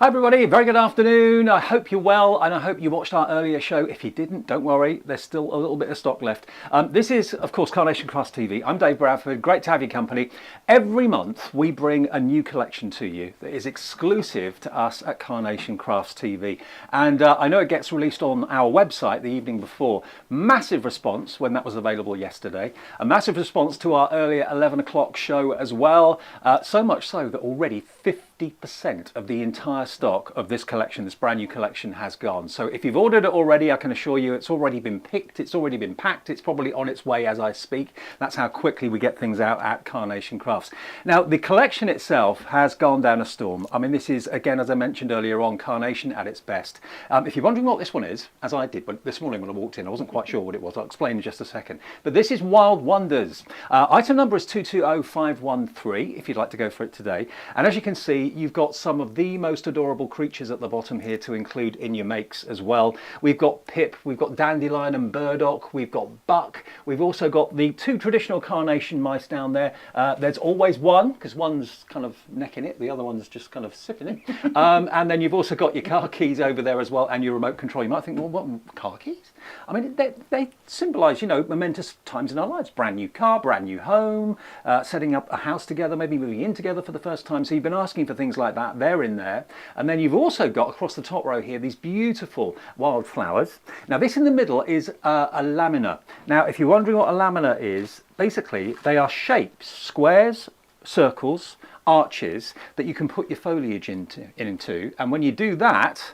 Hi everybody, very good afternoon. I hope you're well and I hope you watched our earlier show. If you didn't, don't worry, there's still a little bit of stock left. This is, of course, Carnation Crafts TV. I'm Dave Bradford, great to have your company. Every month we bring a new collection to you that is exclusive to us at Carnation Crafts TV. And I know it gets released on our website the evening before. Massive response when that was available yesterday. A massive response to our earlier 11 o'clock show as well. So much so that already 50% of the entire stock of this collection, this brand new collection, has gone. So if you've ordered it already, I can assure you it's already been picked, it's already been packed, it's probably on its way as I speak. That's how quickly we get things out at Carnation Crafts. Now, the collection itself has gone down a storm. I mean, this is, again, as I mentioned earlier on, Carnation at its best. If you're wondering what this one is, as I did this morning when I walked in, I wasn't quite sure what it was. I'll explain in just a second. But this is Wild Wonders. Item number is 220513, if you'd like to go for it today. And as you can see, you've got some of the most adorable creatures at the bottom here to include in your makes as well. We've got Pip, we've got Dandelion and Burdock, we've got Buck, we've also got the two traditional Carnation mice down there. There's always one, because one's kind of necking it, the other one's just kind of sipping it. And then you've also got your car keys over there as well, and your remote control. You might think, well, what, car keys? I mean, they symbolise, you know, momentous times in our lives. Brand new car, brand new home, setting up a house together, maybe moving in together for the first time. So you've been asking for things like that. They're in there. And then you've also got across the top row here these beautiful wildflowers. Now this in the middle is a laminar. Now if you're wondering what a laminar is, basically they are shapes, squares, circles, arches that you can put your foliage into. And when you do that,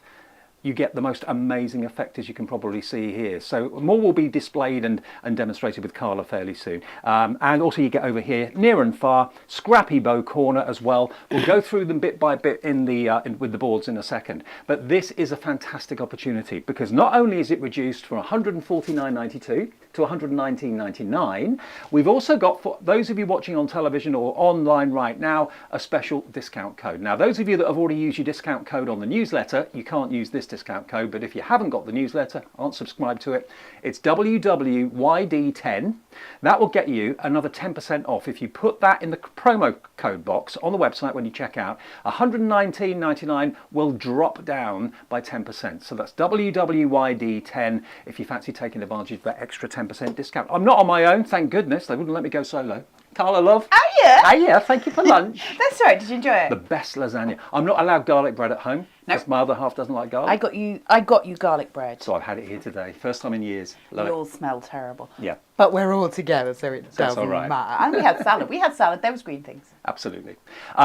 you get the most amazing effect, as you can probably see here. So more will be displayed and demonstrated with Carla fairly soon. And also you get over here, near and far, scrappy bow corner as well. We'll go through them bit by bit in the with the boards in a second. But this is a fantastic opportunity because not only is it reduced from $149.92 to $119.99, we've also got, for those of you watching on television or online right now, a special discount code. Now those of you that have already used your discount code on the newsletter, you can't use this discount code, but if you haven't got the newsletter, aren't subscribed to it, it's WWYD10. That will get you another 10% off if you put that in the promo code box on the website when you check out. $119.99 will drop down by 10%. So that's WWYD10 if you fancy taking advantage of that extra 10% discount. I'm not on my own, thank goodness. They wouldn't let me go solo. Carla, love. Oh yeah. Oh yeah, thank you for lunch. That's right. Did you enjoy it? The best lasagna. I'm not allowed garlic bread at home. Because my other half doesn't like garlic. I got you garlic bread. So I've had it here today. First time in years. Love We it. all smell terrible. Yeah. But we're all together, so it doesn't matter. And we had salad. There was green things. Absolutely.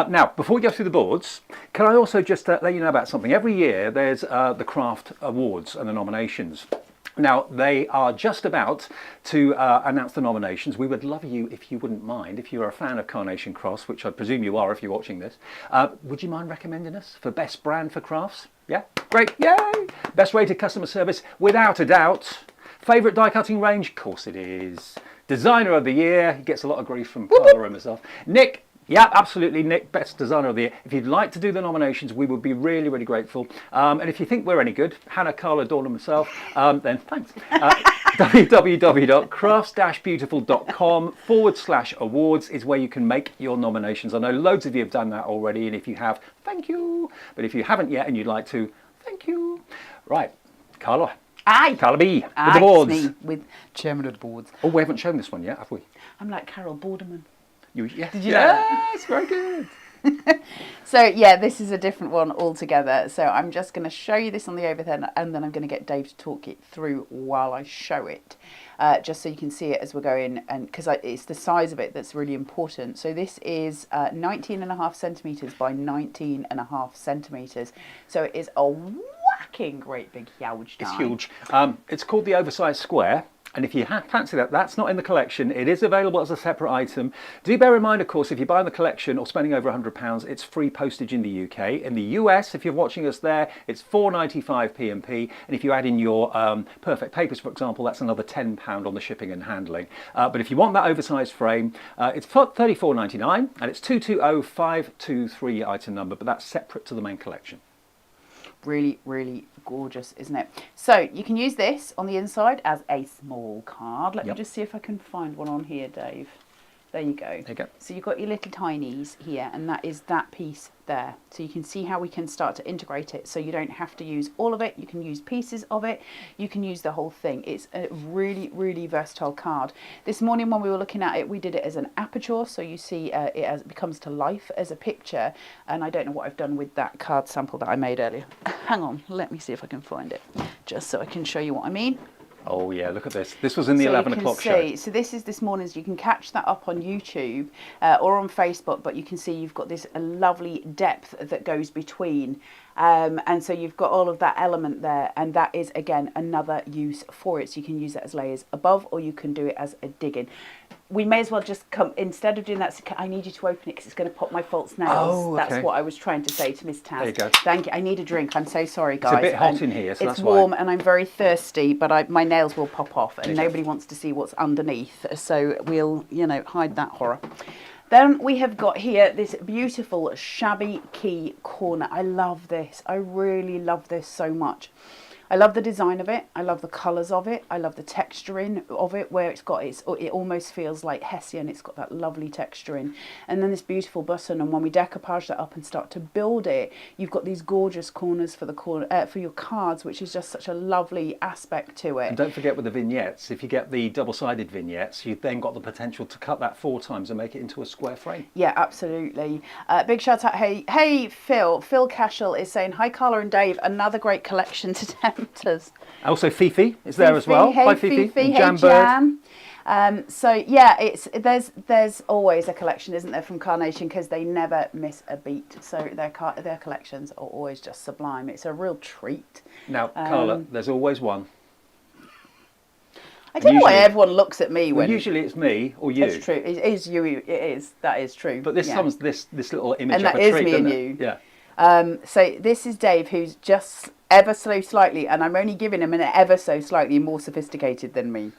Now, before we go through the boards, can I also just let you know about something? Every year there's the Craft Awards and the nominations. Now, they are just about to announce the nominations. We would love you, if you wouldn't mind, if you're a fan of Carnation Crafts, which I presume you are if you're watching this, would you mind recommending us for Best Brand for Crafts? Yeah? Great. Yay! Best Rated Customer Service, without a doubt. Favourite die cutting range? Of course it is. Designer of the Year. He gets a lot of grief from Carla and myself. Nick. Yeah, absolutely, Nick, Best Designer of the Year. If you'd like to do the nominations, we would be really, really grateful. And if you think we're any good, Hannah, Carla, Dawn and myself, then thanks. www.crafts-beautiful.com/awards is where you can make your nominations. I know loads of you have done that already, and if you have, thank you. But if you haven't yet and you'd like to, thank you. Right, Carla. Aye. Carla B, with the boards. Me, with chairman of the boards. Oh, we haven't shown this one yet, have we? I'm like Carol Borderman. Yes. Did you know that? Yes, very good. So yeah, this is a different one altogether. So I'm just going to show you this on the overhead, and then I'm going to get Dave to talk it through while I show it, just so you can see it as we're going, and because it's the size of it that's really important. So this is 19.5 centimetres by 19.5 centimetres. So it is a whacking great big huge die. It's huge. It's called the Oversized Square. And if you fancy that, that's not in the collection. It is available as a separate item. Do bear in mind, of course, if you buy in the collection or spending over £100, it's free postage in the UK. In the US, if you're watching us there, it's £4.95 P&P. And if you add in your perfect papers, for example, that's another £10 on the shipping and handling. But if you want that oversized frame, it's $34.99 and it's 220523 item number, but that's separate to the main collection. Really, really gorgeous, isn't it? So you can use this on the inside as a small card. Let me just see if I can find one on here, Dave. There you go. There you go. So you've got your little tinies here, and that is that piece there. So you can see how we can start to integrate it. So you don't have to use all of it. You can use pieces of it. You can use the whole thing. It's a really, really versatile card. This morning when we were looking at it, we did it as an aperture. So you see it becomes to life as a picture. And I don't know what I've done with that card sample that I made earlier. Hang on, let me see if I can find it, just so I can show you what I mean. Oh yeah, look at this. This was in the 11 o'clock show. So this is this morning's. You can catch that up on YouTube or on Facebook, but you can see you've got this lovely depth that goes between. And so you've got all of that element there, and that is again another use for it. So you can use that as layers above, or you can do it as a dig-in. We may as well just come, instead of doing that, I need you to open it because it's going to pop my false nails. Oh, okay. That's what I was trying to say to Miss Taz. There you go. Thank you. I need a drink. I'm so sorry, guys. It's a bit hot in here, so it's that's warm why. and I'm very thirsty, but my nails will pop off, and nobody wants to see what's underneath. So we'll, hide that horror. Then we have got here this beautiful shabby key corner. I love this. I really love this so much. I love the design of it. I love the colours of it. I love the texturing of it, where it almost feels like Hessian. It's got that lovely texturing. And then this beautiful button. And when we decoupage that up and start to build it, you've got these gorgeous corners for for your cards, which is just such a lovely aspect to it. And don't forget with the vignettes, if you get the double-sided vignettes, you've then got the potential to cut that 4 times and make it into a square frame. Yeah, absolutely. Big shout out. Hey, Phil. Phil Cashel is saying, hi, Carla and Dave. Another great collection to tempt us. Also, Fifi is there as well. Hey, Hi, Fifi. Fifi. And Hey, Jan Bird. Jan. So yeah, there's always a collection, isn't there, from Carnation, because they never miss a beat. So their collections are always just sublime. It's a real treat. Now, Carla, there's always one. I don't know why everyone looks at me when. Well, usually it's me or you. That's true. It is you. It is. That is true. But this comes this little image and of that a is tree, me doesn't and it? you. Yeah. So this is Dave, who's just ever so slightly, and I'm only giving him an ever so slightly more sophisticated than me,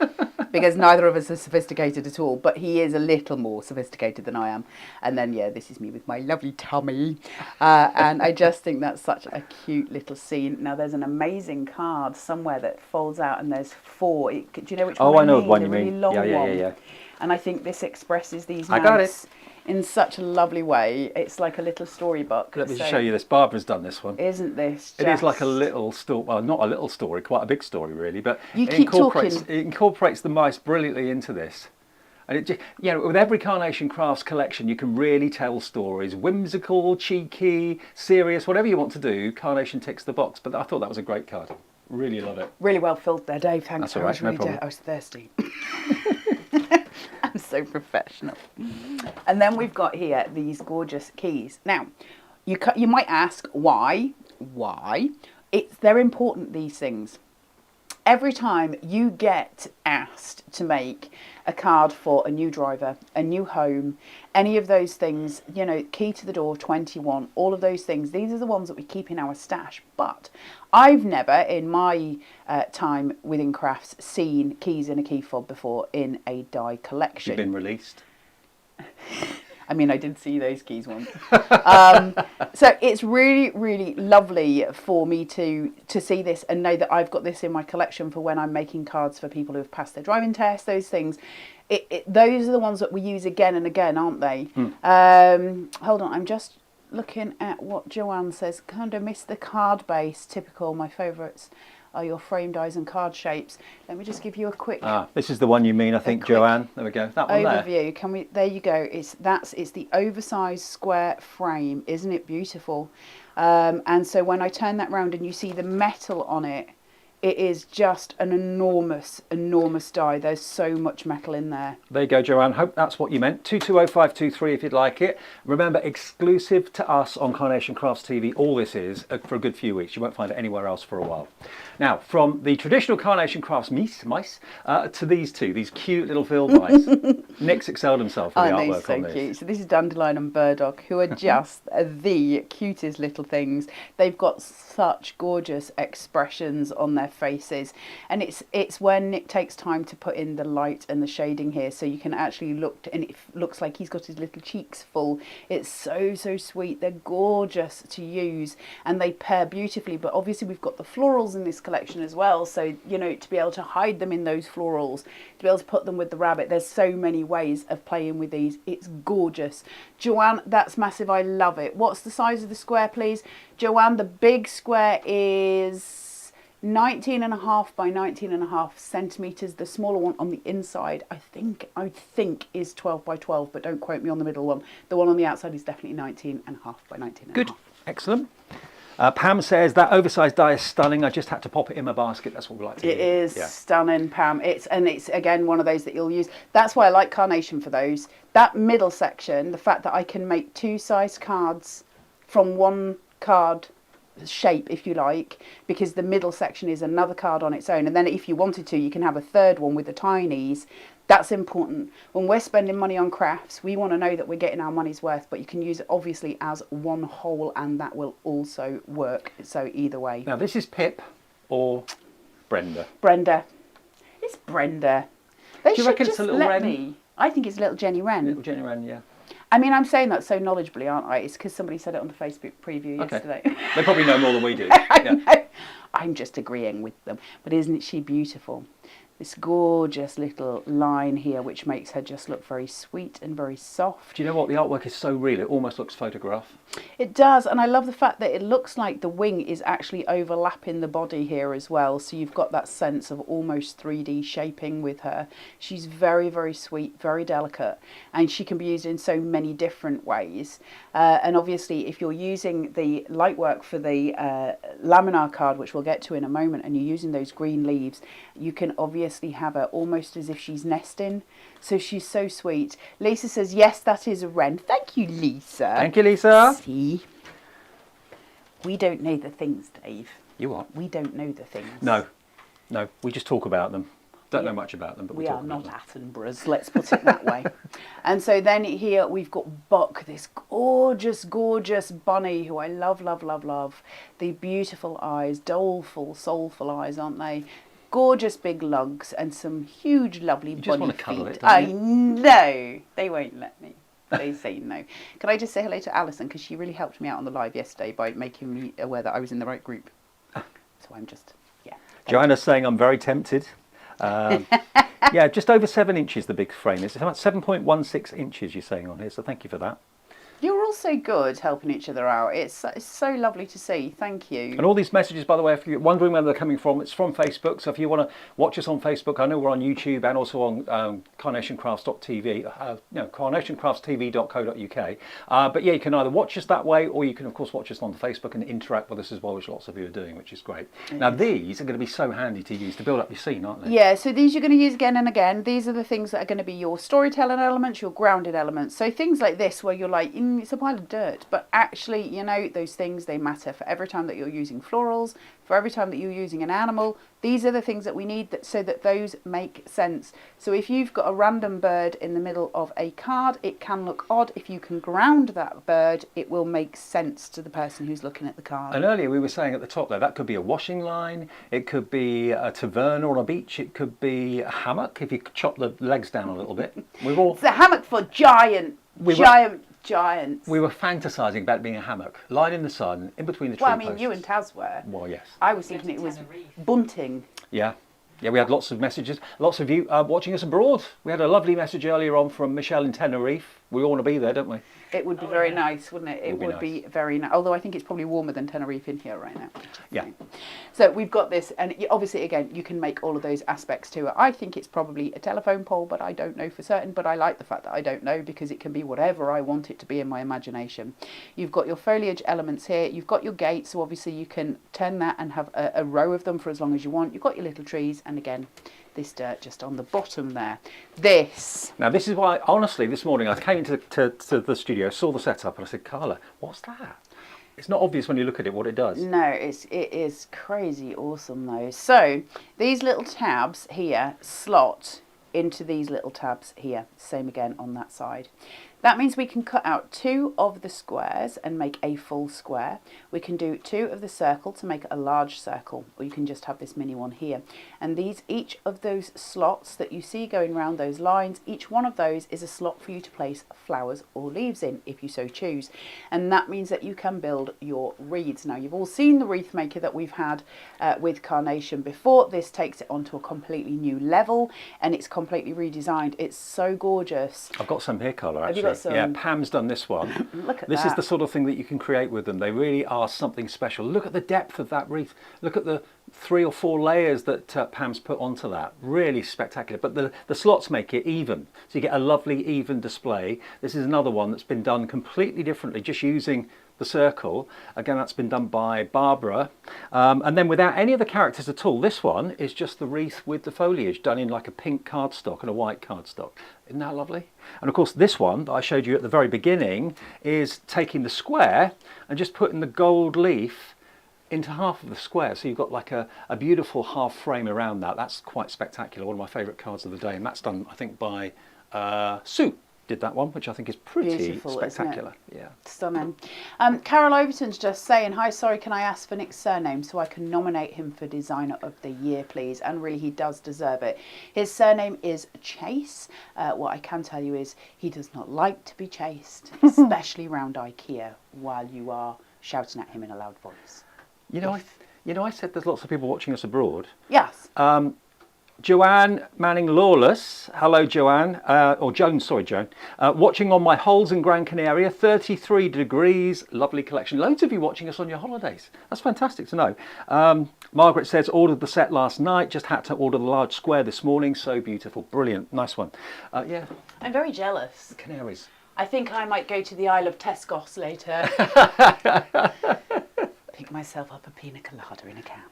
because neither of us are sophisticated at all, but he is a little more sophisticated than I am. And then, yeah, this is me with my lovely tummy. And I just think that's such a cute little scene. Now, there's an amazing card somewhere that folds out, and there's 4. Do you know which one I mean? Oh, I know the one you really mean. Long one. Yeah. And I think this expresses these I got notes in such a lovely way. It's like a little storybook. Let me show you this. Barbara's done this one. Isn't this just... It is like a little story. Well, not a little story, quite a big story, really. But you keep talking. It incorporates the mice brilliantly into this. And it just, with every Carnation Crafts collection, you can really tell stories. Whimsical, cheeky, serious, whatever you want to do, Carnation ticks the box. But I thought that was a great card. Really love it. Really well filled there, Dave. Thanks. That's all right, no problem. I was thirsty. I'm so professional. And then we've got here these gorgeous keys. Now, you might ask why? Why? They're important, these things. Every time you get asked to make a card for a new driver, a new home, any of those things, key to the door, 21, all of those things, these are the ones that we keep in our stash. But I've never, in my time within crafts, seen keys in a key fob before in a die collection. You've been released. I mean, I did see those keys once. So it's really, really lovely for me to see this and know that I've got this in my collection for when I'm making cards for people who have passed their driving test, those things. Those are the ones that we use again and again, aren't they? Hold on, I'm just looking at what Joanne says. Kind of miss the card base, typical. My favourites are your frame dies and card shapes. Let me just give you a quick... this is the one you mean, I think, Joanne. There we go. That one overview. there. There you go. It's the oversized square frame. Isn't it beautiful? And so when I turn that round and you see the metal on it, it is just an enormous, enormous die. There's so much metal in there. There you go, Joanne. Hope that's what you meant. 220523 if you'd like it. Remember, exclusive to us on Carnation Crafts TV. All this is for a good few weeks. You won't find it anywhere else for a while. Now, from the traditional Carnation Crafts mice to these two, these cute little field mice. Nick's excelled himself with the artwork on this. Cute. So this is Dandelion and Burdock, who are just the cutest little things. They've got such gorgeous expressions on their faces, and it's when Nick takes time to put in the light and the shading here, so you can actually look, and it looks like he's got his little cheeks full. It's so sweet. They're gorgeous to use, and they pair beautifully. But obviously we've got the florals in this collection as well, so you know, to be able to hide them in those florals, to be able to put them with the rabbit, there's so many ways of playing with these. It's gorgeous. Joanne, that's massive. I love it. What's the size of the square, please? Joanne, the big square is 19.5 by 19.5 centimeters. The smaller one on the inside, I think is 12 by 12, but don't quote me on the middle one. The one on the outside is definitely 19.5 by 19.5. Good, excellent. Pam says that oversized die is stunning. I just had to pop it in my basket. That's what we like to It hear. is stunning, Pam. It's again one of those that you'll use. That's why I like Carnation for those. That middle section, the fact that I can make two size cards from one card shape, if you like, because the middle section is another card on its own, and then if you wanted to, you can have a third one with the tinies. That's important. When we're spending money on crafts, we want to know that we're getting our money's worth, but you can use it obviously as one whole, and that will also work. So either way. Now this is Pip or Brenda? Brenda. It's Brenda. Do you reckon it's a little Wren? I think it's little Jenny Wren. Little Jenny Wren, yeah. I mean, I'm saying that so knowledgeably, aren't I? It's because somebody said it on the Facebook preview yesterday. They probably know more than we do. I Yeah. know. I'm just agreeing with them. But isn't she beautiful? This gorgeous little line here, which makes her just look very sweet and very soft. Do you know what? The artwork is so real, it almost looks photograph. It does, and I love the fact that it looks like the wing is actually overlapping the body here as well. So you've got that sense of almost 3D shaping with her. She's very, very sweet, very delicate, and she can be used in so many different ways. And obviously, if you're using the light work for the Laminar card, which we'll get to in a moment, and you're using those green leaves, you can obviously have her almost as if she's nesting. So she's so sweet. Lisa says, yes, that is a wren. Thank you, Lisa. Thank you, Lisa. See? We don't know the things, Dave. You what? We don't know the things. No, we just talk about them. Don't know much about them, but we talk are about not them. Attenboroughs, let's put it that way. And so then here we've got Buck, this gorgeous, gorgeous bunny who I love, love, love, love. The beautiful eyes, doleful, soulful eyes, aren't they? Gorgeous big lugs and some huge, lovely bunny feet. You just want to cuddle it, don't I you? know. They won't let me. They say no. Can I just say hello to Alison, because she really helped me out on the live yesterday by making me aware that I was in the right group. So I'm just, yeah. Joanna's saying I'm very tempted. Yeah, just over 7 inches the big frame is. It's about 7.16 inches you're saying on here, so thank you for that. You're all so good helping each other out. It's so lovely to see. Thank you. And all these messages, by the way, if you're wondering where they're coming from, it's from Facebook. So if you want to watch us on Facebook, I know we're on YouTube and also on carnationcrafts.tv, carnationcraftstv.co.uk. But yeah, you can either watch us that way, or you can, of course, watch us on Facebook and interact with us as well, which lots of you are doing, which is great. Now, these are going to be so handy to use to build up your scene, aren't they? Yeah, so these you're going to use again and again. These are the things that are going to be your storytelling elements, your grounded elements. So things like this, where you're like, it's a pile of dirt, but actually, you know, those things, they matter. For every time that you're using florals, for every time that you're using an animal, these are the things that we need so that those make sense. So if you've got a random bird in the middle of a card, it can look odd. If you can ground that bird, it will make sense to the person who's looking at the card. And earlier we were saying at the top there, that could be a washing line, it could be a taverna on a beach, it could be a hammock if you chop the legs down a little bit. It's a hammock for giants. We were fantasising about being a hammock, lying in the sun, in between the tree posts. Well, I mean, you and Taz were. Well, yes. I was thinking it was bunting. Yeah. Yeah, we had lots of messages, lots of you watching us abroad. We had a lovely message earlier on from Michelle in Tenerife. We all want to be there, don't we? It would be very nice, wouldn't it? It would be very nice. Although I think it's probably warmer than Tenerife in here right now. Yeah. So we've got this, and obviously, again, you can make all of those aspects to it. I think it's probably a telephone pole, but I don't know for certain. But I like the fact that I don't know, because it can be whatever I want it to be in my imagination. You've got your foliage elements here. You've got your gate, so obviously you can turn that and have a row of them for as long as you want. You've got your little trees, and again, this dirt just on the bottom there. Now this is why, honestly, this morning I came into the studio, saw the setup, and I said, Carla, what's that? It's not obvious when you look at it what it does. No, it is crazy awesome though. So these little tabs here slot into these little tabs here. Same again on that side. That means we can cut out 2 of the squares and make a full square. We can do 2 of the circle to make a large circle, or you can just have this mini one here. And each of those slots that you see going around those lines, each one of those is a slot for you to place flowers or leaves in, if you so choose. And that means that you can build your wreaths. Now, you've all seen the wreath maker that we've had with Carnation before. This takes it onto a completely new level, and it's completely redesigned. It's so gorgeous. I've got some here, Carla, actually. Have you got some? Yeah, Pam's done this one. Look at this that. is the sort of thing that you can create with them. They really are something special. Look at the depth of that wreath. Look at the 3 or 4 layers that Pam's put onto that. Really spectacular. But the slots make it even, so you get a lovely even display. This is another one that's been done completely differently, just using the circle. Again, that's been done by Barbara, and then without any of the characters at all. This one is just the wreath with the foliage done in like a pink cardstock and a white cardstock. Isn't that lovely? And of course this one that I showed you at the very beginning is taking the square and just putting the gold leaf into half of the square, so you've got like a beautiful half frame around that. That's quite spectacular. One of my favourite cards of the day, and that's done, I think, by Sue did that one, which I think is pretty Beautiful, spectacular. Yeah, stunning. Carol Overton's just saying, hi, sorry, can I ask for Nick's surname so I can nominate him for Designer of the Year, please? And really, he does deserve it. His surname is Chase. What I can tell you is he does not like to be chased, especially around IKEA, while you are shouting at him in a loud voice. You know, I said there's lots of people watching us abroad. Yes. Joanne Manning Lawless, hello Joanne, or Joan, sorry Joan, watching on my holes in Gran Canaria, 33 degrees, lovely collection. Loads of you watching us on your holidays. That's fantastic to know. Margaret says, ordered the set last night, just had to order the large square this morning, so beautiful, brilliant, nice one. Yeah. I'm very jealous. Canaries. I think I might go to the Isle of Tescos later. Pick myself up a pina colada in a can.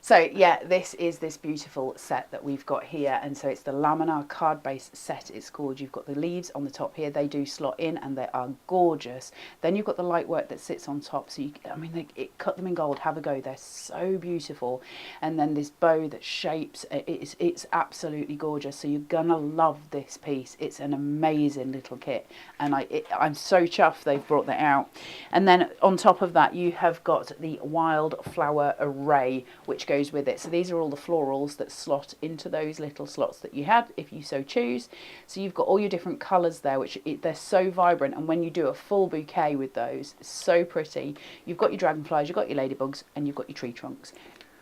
So yeah, this is this beautiful set that we've got here, and so it's the Laminar card-based set, it's called. You've got the leaves on the top here, they do slot in and they are gorgeous. Then you've got the light work that sits on top, so cut them in gold, have a go, they're so beautiful. And then this bow that shapes, it's absolutely gorgeous, so you're gonna love this piece. It's an amazing little kit, and I'm so chuffed they've brought that out. And then on top of that you have got the wildflower array, which goes with it. So these are all the florals that slot into those little slots that you had, if you so choose. So you've got all your different colours there, which they're so vibrant, and when you do a full bouquet with those, it's so pretty. You've got your dragonflies, you've got your ladybugs, and you've got your tree trunks.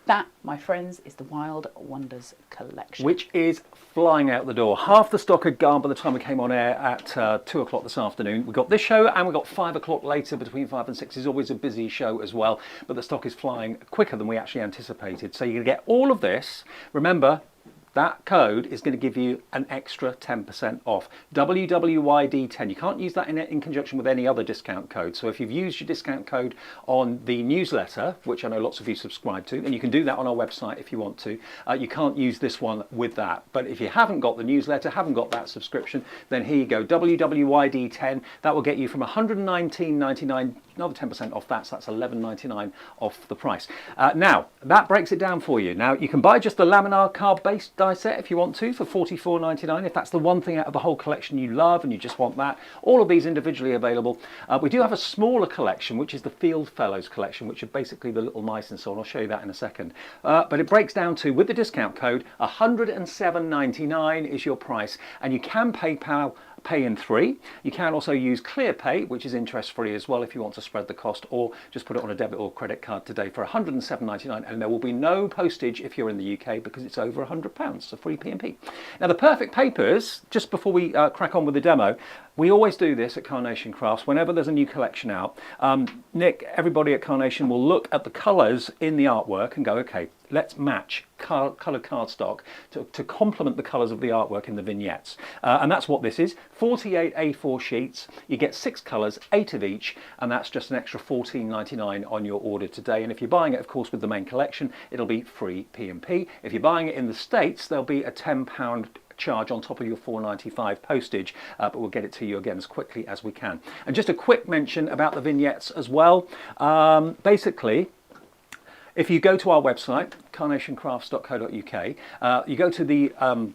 That, my friends, is the Wild Wonders collection. Which is flying out the door. Half the stock had gone by the time we came on air at 2 o'clock this afternoon. We've got this show and we've got 5 o'clock later, between 5 and 6 is always a busy show as well. But the stock is flying quicker than we actually anticipated. So you're going to get all of this. Remember, that code is going to give you an extra 10% off. WWYD10. You can't use that in conjunction with any other discount code. So if you've used your discount code on the newsletter, which I know lots of you subscribe to, and you can do that on our website if you want to, you can't use this one with that. But if you haven't got the newsletter, haven't got that subscription, then here you go, WWYD10. That will get you from $119.99, another 10% off that, so that's $11.99 off the price. Now, that breaks it down for you. Now, you can buy just the Laminar card-based die set if you want to for $44.99, if that's the one thing out of the whole collection you love and you just want that. All of these individually available. We do have a smaller collection, which is the Field Fellows collection, which are basically the little mice and so on. I'll show you that in a second. But it breaks down to, with the discount code, $107.99 is your price, and you can PayPal pay in 3. You can also use ClearPay, which is interest free as well if you want to spread the cost, or just put it on a debit or credit card today for $107.99, and there will be no postage if you're in the UK because it's over £100, so free P&P. Now the perfect papers, just before we crack on with the demo, we always do this at Carnation Crafts whenever there's a new collection out. Nick, everybody at Carnation will look at the colours in the artwork and go, okay, let's match coloured cardstock to complement the colours of the artwork in the vignettes. And that's what this is. 48 A4 sheets, you get 6 colours, 8 of each, and that's just an extra $14.99 on your order today. And if you're buying it, of course, with the main collection, it'll be free P&P. If you're buying it in the States, there'll be a £10 charge on top of your $4.95 postage, but we'll get it to you again as quickly as we can. And just a quick mention about the vignettes as well. Basically, if you go to our website, carnationcrafts.co.uk. You go to the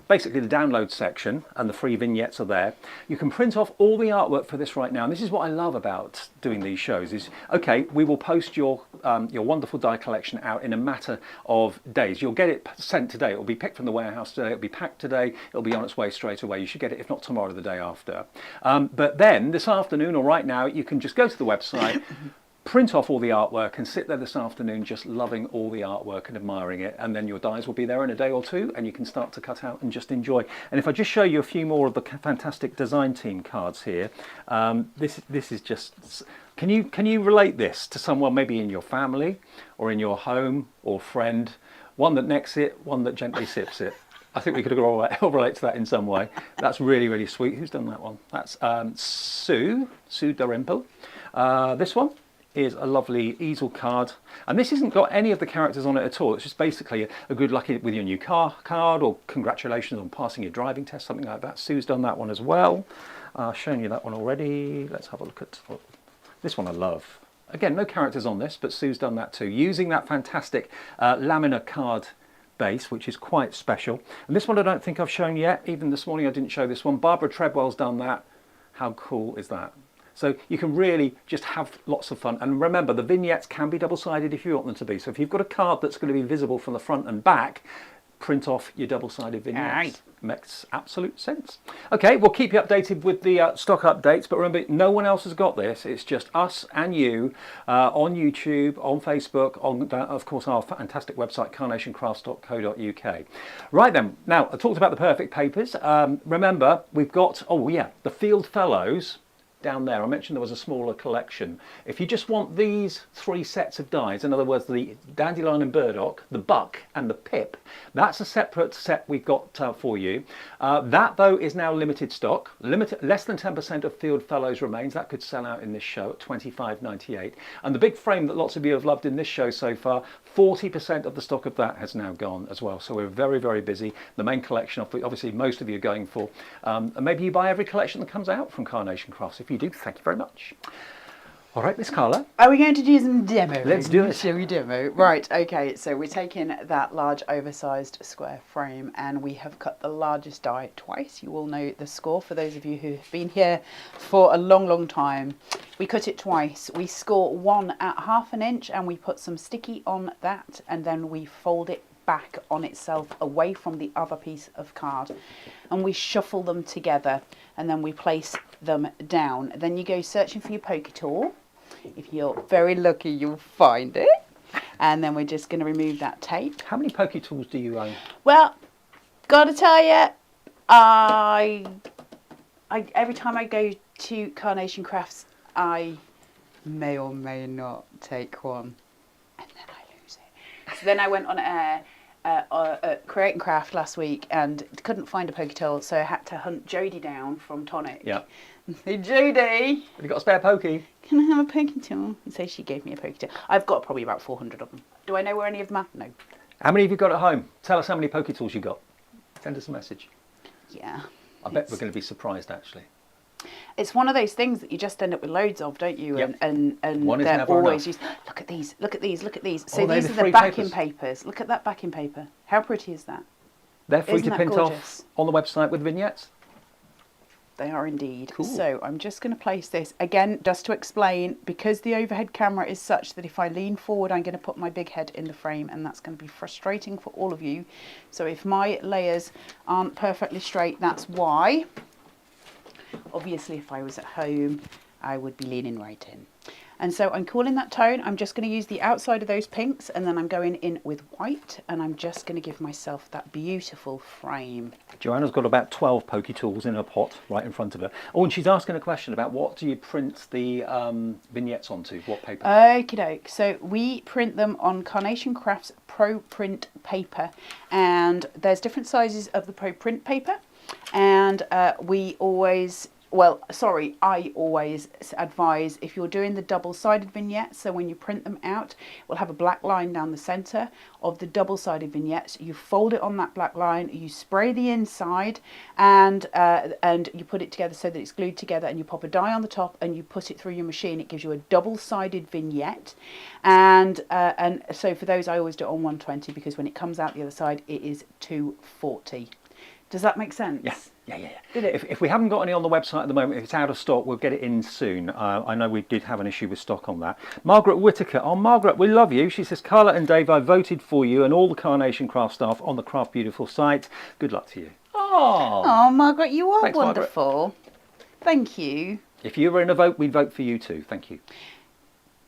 basically the download section, and the free vignettes are there. You can print off all the artwork for this right now, and this is what I love about doing these shows. Is okay, we will post your wonderful die collection out in a matter of days. You'll get it sent today. It will be picked from the warehouse today. It'll be packed today. It'll be on its way straight away. You should get it, if not tomorrow, the day after. But then this afternoon or right now, you can just go to the website, print off all the artwork, and sit there this afternoon just loving all the artwork and admiring it, and then your dies will be there in a day or two, and you can start to cut out and just enjoy. And if I just show you a few more of the fantastic design team cards here, this is just... Can you relate this to someone maybe in your family or in your home or friend? One that necks it, one that gently sips it. I think we could all relate to that in some way. That's really, really sweet. Who's done that one? That's Sue Dalrymple. This one is a lovely easel card, and this hasn't got any of the characters on it at all. It's just basically a good luck with your new car card, or congratulations on passing your driving test, something like that. Sue's done that one as well. I've shown you that one already. Let's have a look at this one. I love. Again, no characters on this, but Sue's done that too, using that fantastic Laminar card base, which is quite special. And this one I don't think I've shown yet. Even this morning I didn't show this one. Barbara Treadwell's done that. How cool is that? So you can really just have lots of fun. And remember, the vignettes can be double-sided if you want them to be. So if you've got a card that's going to be visible from the front and back, print off your double-sided vignettes. Right. Makes absolute sense. Okay, we'll keep you updated with the stock updates, but remember, no one else has got this. It's just us and you on YouTube, on Facebook, on, of course, our fantastic website, carnationcrafts.co.uk. Right then, now I talked about the perfect papers. Remember, we've got, the Field Fellows down there. I mentioned there was a smaller collection. If you just want these 3 sets of dies, in other words, the Dandelion and Burdock, the Buck and the Pip, that's a separate set we've got for you. That, though, is now limited stock. Less than 10% of Field Fellows remains. That could sell out in this show at $25.98. And the big frame that lots of you have loved in this show so far, 40% of the stock of that has now gone as well. So we're very, very busy. The main collection, obviously, most of you are going for. And maybe you buy every collection that comes out from Carnation Crafts. If you do, thank you very much. All right, Miss Carla. Are we going to do some demo? Let's do it. Shall we demo? Right, okay, so we're taking that large oversized square frame, and we have cut the largest die twice. You all know the score for those of you who have been here for a long, long time. We cut it twice. We score one at 1/2 inch, and we put some sticky on that, and then we fold it back on itself away from the other piece of card, and we shuffle them together, and then we place them down. Then you go searching for your poker tool. If you're very lucky, you'll find it. And then we're just going to remove that tape. How many poker tools do you own? Well, gotta tell you, I every time I go to Carnation Crafts, I may or may not take one, and then I lose it. So then I went on Create and Craft last week and couldn't find a poker tool, so I had to hunt Jodie down from Tonic. Yeah. Hey Jodie, Have you got a spare pokey? can I have a poker tool? And so she gave me a poker tool. I've got probably about 400 of them. Do I know where any of them are? No. How many have you got at home? Tell us how many poker tools you got. Send us a message. Yeah. I bet we're going to be surprised, actually. It's one of those things that you just end up with loads of, don't you? Yep. And One is they're never always enough. used. Look at these, look at these, look at these. So Oh, they're these the are the free backing papers. papers. Look at that backing paper. How pretty is that? They're free Isn't to that print gorgeous? off on the website with vignettes. They are indeed. Cool. So I'm just going to place this, again, just to explain, because the overhead camera is such that if I lean forward, I'm going to put my big head in the frame, and that's going to be frustrating for all of you. So if my layers aren't perfectly straight, that's why. Obviously, if I was at home, I would be leaning right in. And so I'm calling that tone. I'm just going to use the outside of those pinks, and then I'm going in with white, and I'm just going to give myself that beautiful frame. Joanna's got about 12 pokey tools in her pot right in front of her. Oh, and she's asking a question about what do you print the vignettes onto? What paper? Okie doke. So we print them on Carnation Crafts Pro Print paper, and there's different sizes of the Pro Print paper, and we always well, sorry, I always advise if you're doing the double-sided vignettes, so when you print them out, we'll have a black line down the centre of the double-sided vignettes. You fold it on that black line, you spray the inside, and you put it together so that it's glued together, and you pop a die on the top, and you put it through your machine. It gives you a double-sided vignette, and so for those, I always do it on 120 because when it comes out the other side, it is 240. Does that make sense? Yeah. Did it? If we haven't got any on the website at the moment, if it's out of stock, we'll get it in soon. I know we did have an issue with stock on that. Margaret Whitaker. Oh, Margaret, we love you. She says, Carla and Dave, I voted for you and all the Carnation Craft staff on the Craft Beautiful site. Good luck to you. Oh, Margaret, you are Thanks, wonderful. Margaret. Thank you. If you were in a vote, we'd vote for you too. Thank you.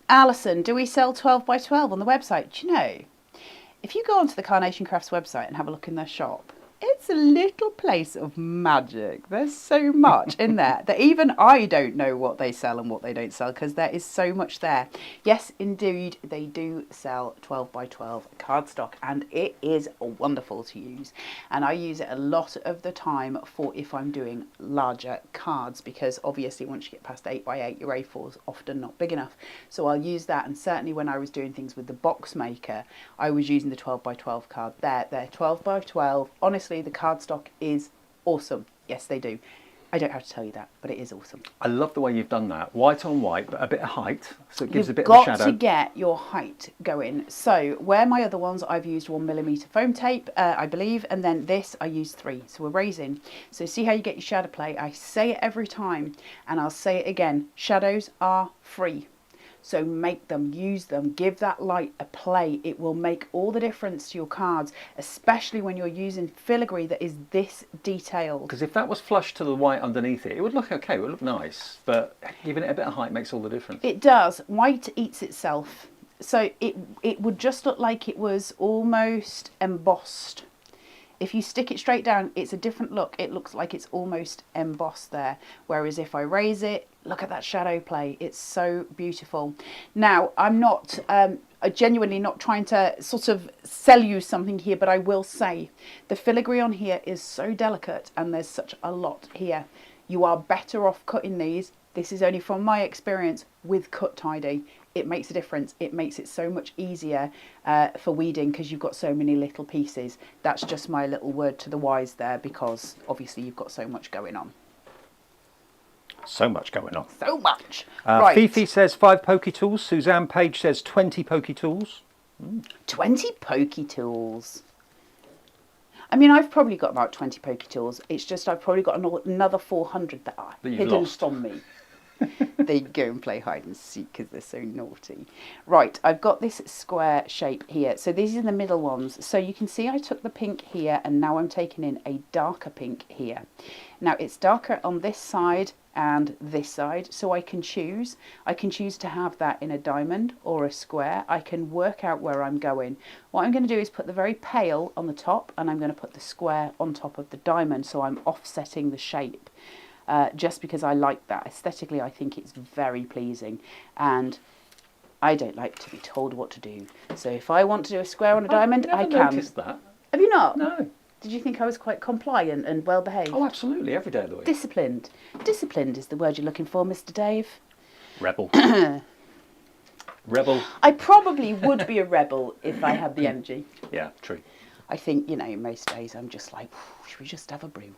Alison, do we sell 12 by 12 on the website? Do you know, if you go onto the Carnation Crafts website and have a look in their shop, it's a little place of magic. There's so much in there that even I don't know what they sell and what they don't sell because there is so much there. Yes, indeed, they do sell 12 by 12 cardstock and it is wonderful to use. And I use it a lot of the time for if I'm doing larger cards because obviously once you get past 8 by 8, your A4 is often not big enough. So I'll use that, and certainly when I was doing things with the box maker, I was using the 12 by 12 card there. They're 12 by 12. Honestly, the cardstock is awesome. Yes, they do. I don't have to tell you that, but it is awesome. I love the way you've done that. White on white, but a bit of height, so it gives a bit You've of a shadow. got to get your height going. So where my other ones, I've used 1mm foam tape, I believe, and then this I used 3. So we're raising. So see how you get your shadow play? I say it every time, and I'll say it again. Shadows are free. So make them, use them, give that light a play. It will make all the difference to your cards, especially when you're using filigree that is this detailed. Because if that was flush to the white underneath it, it would look okay, it would look nice, but giving it a bit of height makes all the difference. It does. White eats itself. So it would just look like it was almost embossed. If you stick it straight down, it's a different look. It looks like it's almost embossed there. Whereas if I raise it, look at that shadow play. It's so beautiful. Now, I'm not, genuinely not trying to sort of sell you something here, but I will say the filigree on here is so delicate and there's such a lot here. You are better off cutting these. This is only from my experience with cut tidy. It makes a difference. It makes it so much easier for weeding because you've got so many little pieces. That's just my little word to the wise there because obviously you've got so much going on. So much going on. So much. Right. Fifi says 5 pokey tools. Suzanne Page says 20 pokey tools. 20 pokey tools. I mean, I've probably got about 20 pokey tools. It's just I've probably got another 400 that are hidden from me. They go and play hide and seek because they're so naughty. Right, I've got this square shape here. So these are the middle ones. So you can see I took the pink here and now I'm taking in a darker pink here. Now it's darker on this side and this side, so I can choose. I can choose to have that in a diamond or a square. I can work out where I'm going. What I'm going to do is put the very pale on the top and I'm going to put the square on top of the diamond, so I'm offsetting the shape. Just because I like that. Aesthetically, I think it's very pleasing. And I don't like to be told what to do. So if I want to do a square on a diamond, I can. I've noticed that. Have you not? No. Did you think I was quite compliant and well behaved? Oh, absolutely. Every day of the week. Disciplined. Disciplined is the word you're looking for, Mr. Dave. Rebel. Rebel. I probably would be a rebel if I had the energy. Yeah, true. I think, you know, most days I'm just like, should we just have a brew?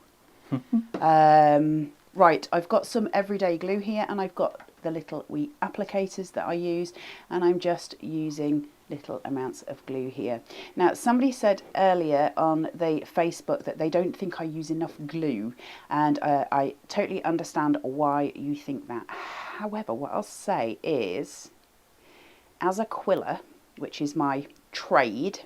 Right, I've got some everyday glue here and I've got the little wee applicators that I use, and I'm just using little amounts of glue here. Now, somebody said earlier on the Facebook that they don't think I use enough glue, and I totally understand why you think that. However, what I'll say is, as a quiller, which is my trade,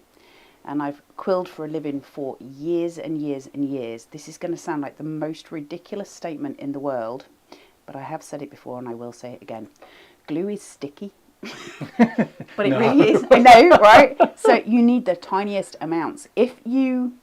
and I've quilled for a living for years and years and years. This is going to sound like the most ridiculous statement in the world, but I have said it before and I will say it again. Glue is sticky. But it really is. I know, right? So you need the tiniest amounts. If you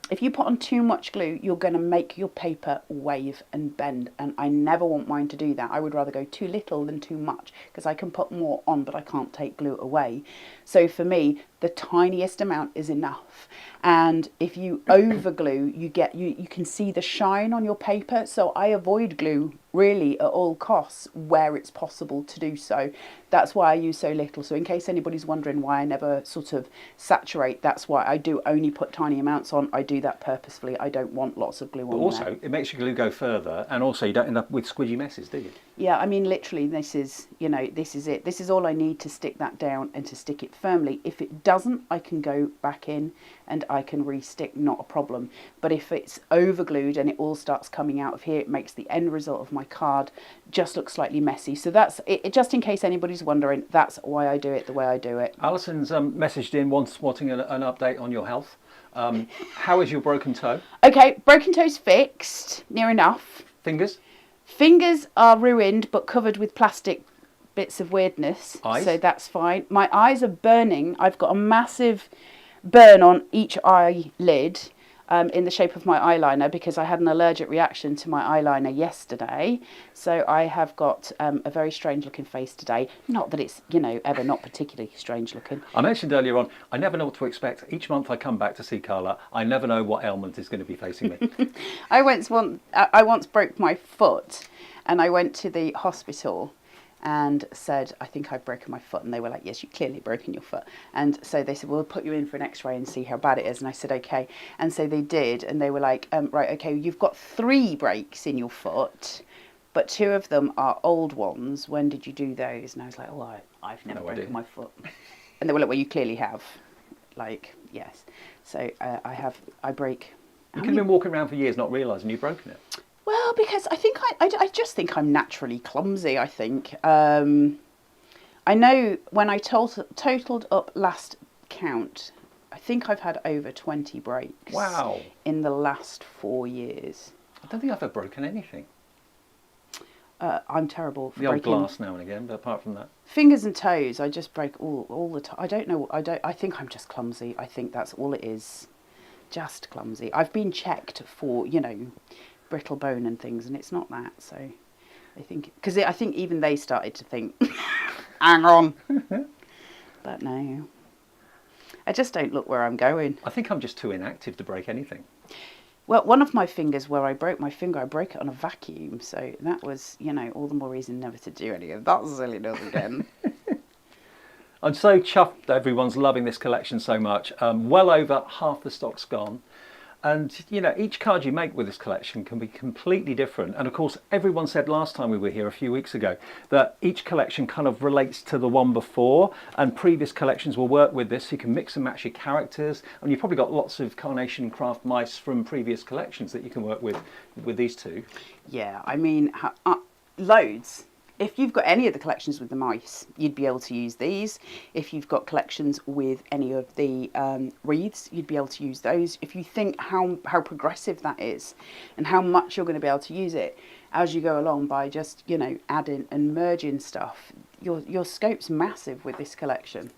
put on too much glue, you're going to make your paper wave and bend, and I never want mine to do that. I would rather go too little than too much, because I can put more on, but I can't take glue away. So for me, the tiniest amount is enough. And if you over glue, you can see the shine on your paper. So I avoid glue really at all costs where it's possible to do so. That's why I use so little. So in case anybody's wondering why I never sort of saturate, that's why I do only put tiny amounts on. I do that purposefully. I don't want lots of glue on Also, there. it makes your glue go further, and also you don't end up with squidgy messes, do you? Yeah, I mean, literally, this is, you know, this is it. This is all I need to stick that down and to stick it firmly. If it doesn't, I can go back in and I can re-stick, not a problem. But if it's overglued and it all starts coming out of here, it makes the end result of my card just look slightly messy. So that's it. Just in case anybody's wondering, that's why I do it the way I do it. Alison's messaged in wanting an update on your health. How is your broken toe? Okay, broken toe's fixed, near enough. Fingers? Fingers are ruined but covered with plastic bits of weirdness. Eyes? So that's fine. My eyes are burning. I've got a massive burn on each eyelid in the shape of my eyeliner because I had an allergic reaction to my eyeliner yesterday. So I have got a very strange looking face today. Not that it's, you know, ever not particularly strange looking. I mentioned earlier on, I never know what to expect. Each month I come back to see Carla, I never know what ailment is going to be facing me. I once broke my foot and I went to the hospital and said, I think I've broken my foot. And they were like, yes, you've clearly broken your foot. And so they said, well, we'll put you in for an x-ray and see how bad it is. And I said, okay. And so they did. And they were like, right, okay, you've got 3 breaks in your foot, but 2 of them are old ones. When did you do those? And I was like, oh, I've never broken my foot. And they were like, well, you clearly have. Like, yes. So I break. You could have been walking around for years not realising you'd broken it. Well, because I think I just think I'm naturally clumsy, I think. I know when I totaled up last count, I think I've had over 20 breaks. Wow. In the last 4 years. I don't think I've ever broken anything. I'm terrible for the old breaking glass now and again, but apart from that. Fingers and toes, I just break all the time. I don't know, I think I'm just clumsy. I think that's all it is. Just clumsy. I've been checked for, you know, brittle bone and things, and it's not that. So I think, because I think even they started to think, hang on. But no, I just don't look where I'm going. I think I'm just too inactive to break anything. Well, one of my fingers where I broke my finger, I broke it on a vacuum. So that was, you know, all the more reason never to do any of that silliness again. I'm so chuffed that everyone's loving this collection so much. Well over half the stock's gone. And, you know, each card you make with this collection can be completely different. And, of course, everyone said last time we were here a few weeks ago that each collection kind of relates to the one before, and previous collections will work with this. So you can mix and match your characters. And you've probably got lots of Carnation craft mice from previous collections that you can work with these two. Yeah, I mean, loads. If you've got any of the collections with the mice, you'd be able to use these. If you've got collections with any of the wreaths, you'd be able to use those. If you think how progressive that is and how much you're going to be able to use it as you go along by just, you know, adding and merging stuff, your scope's massive with this collection.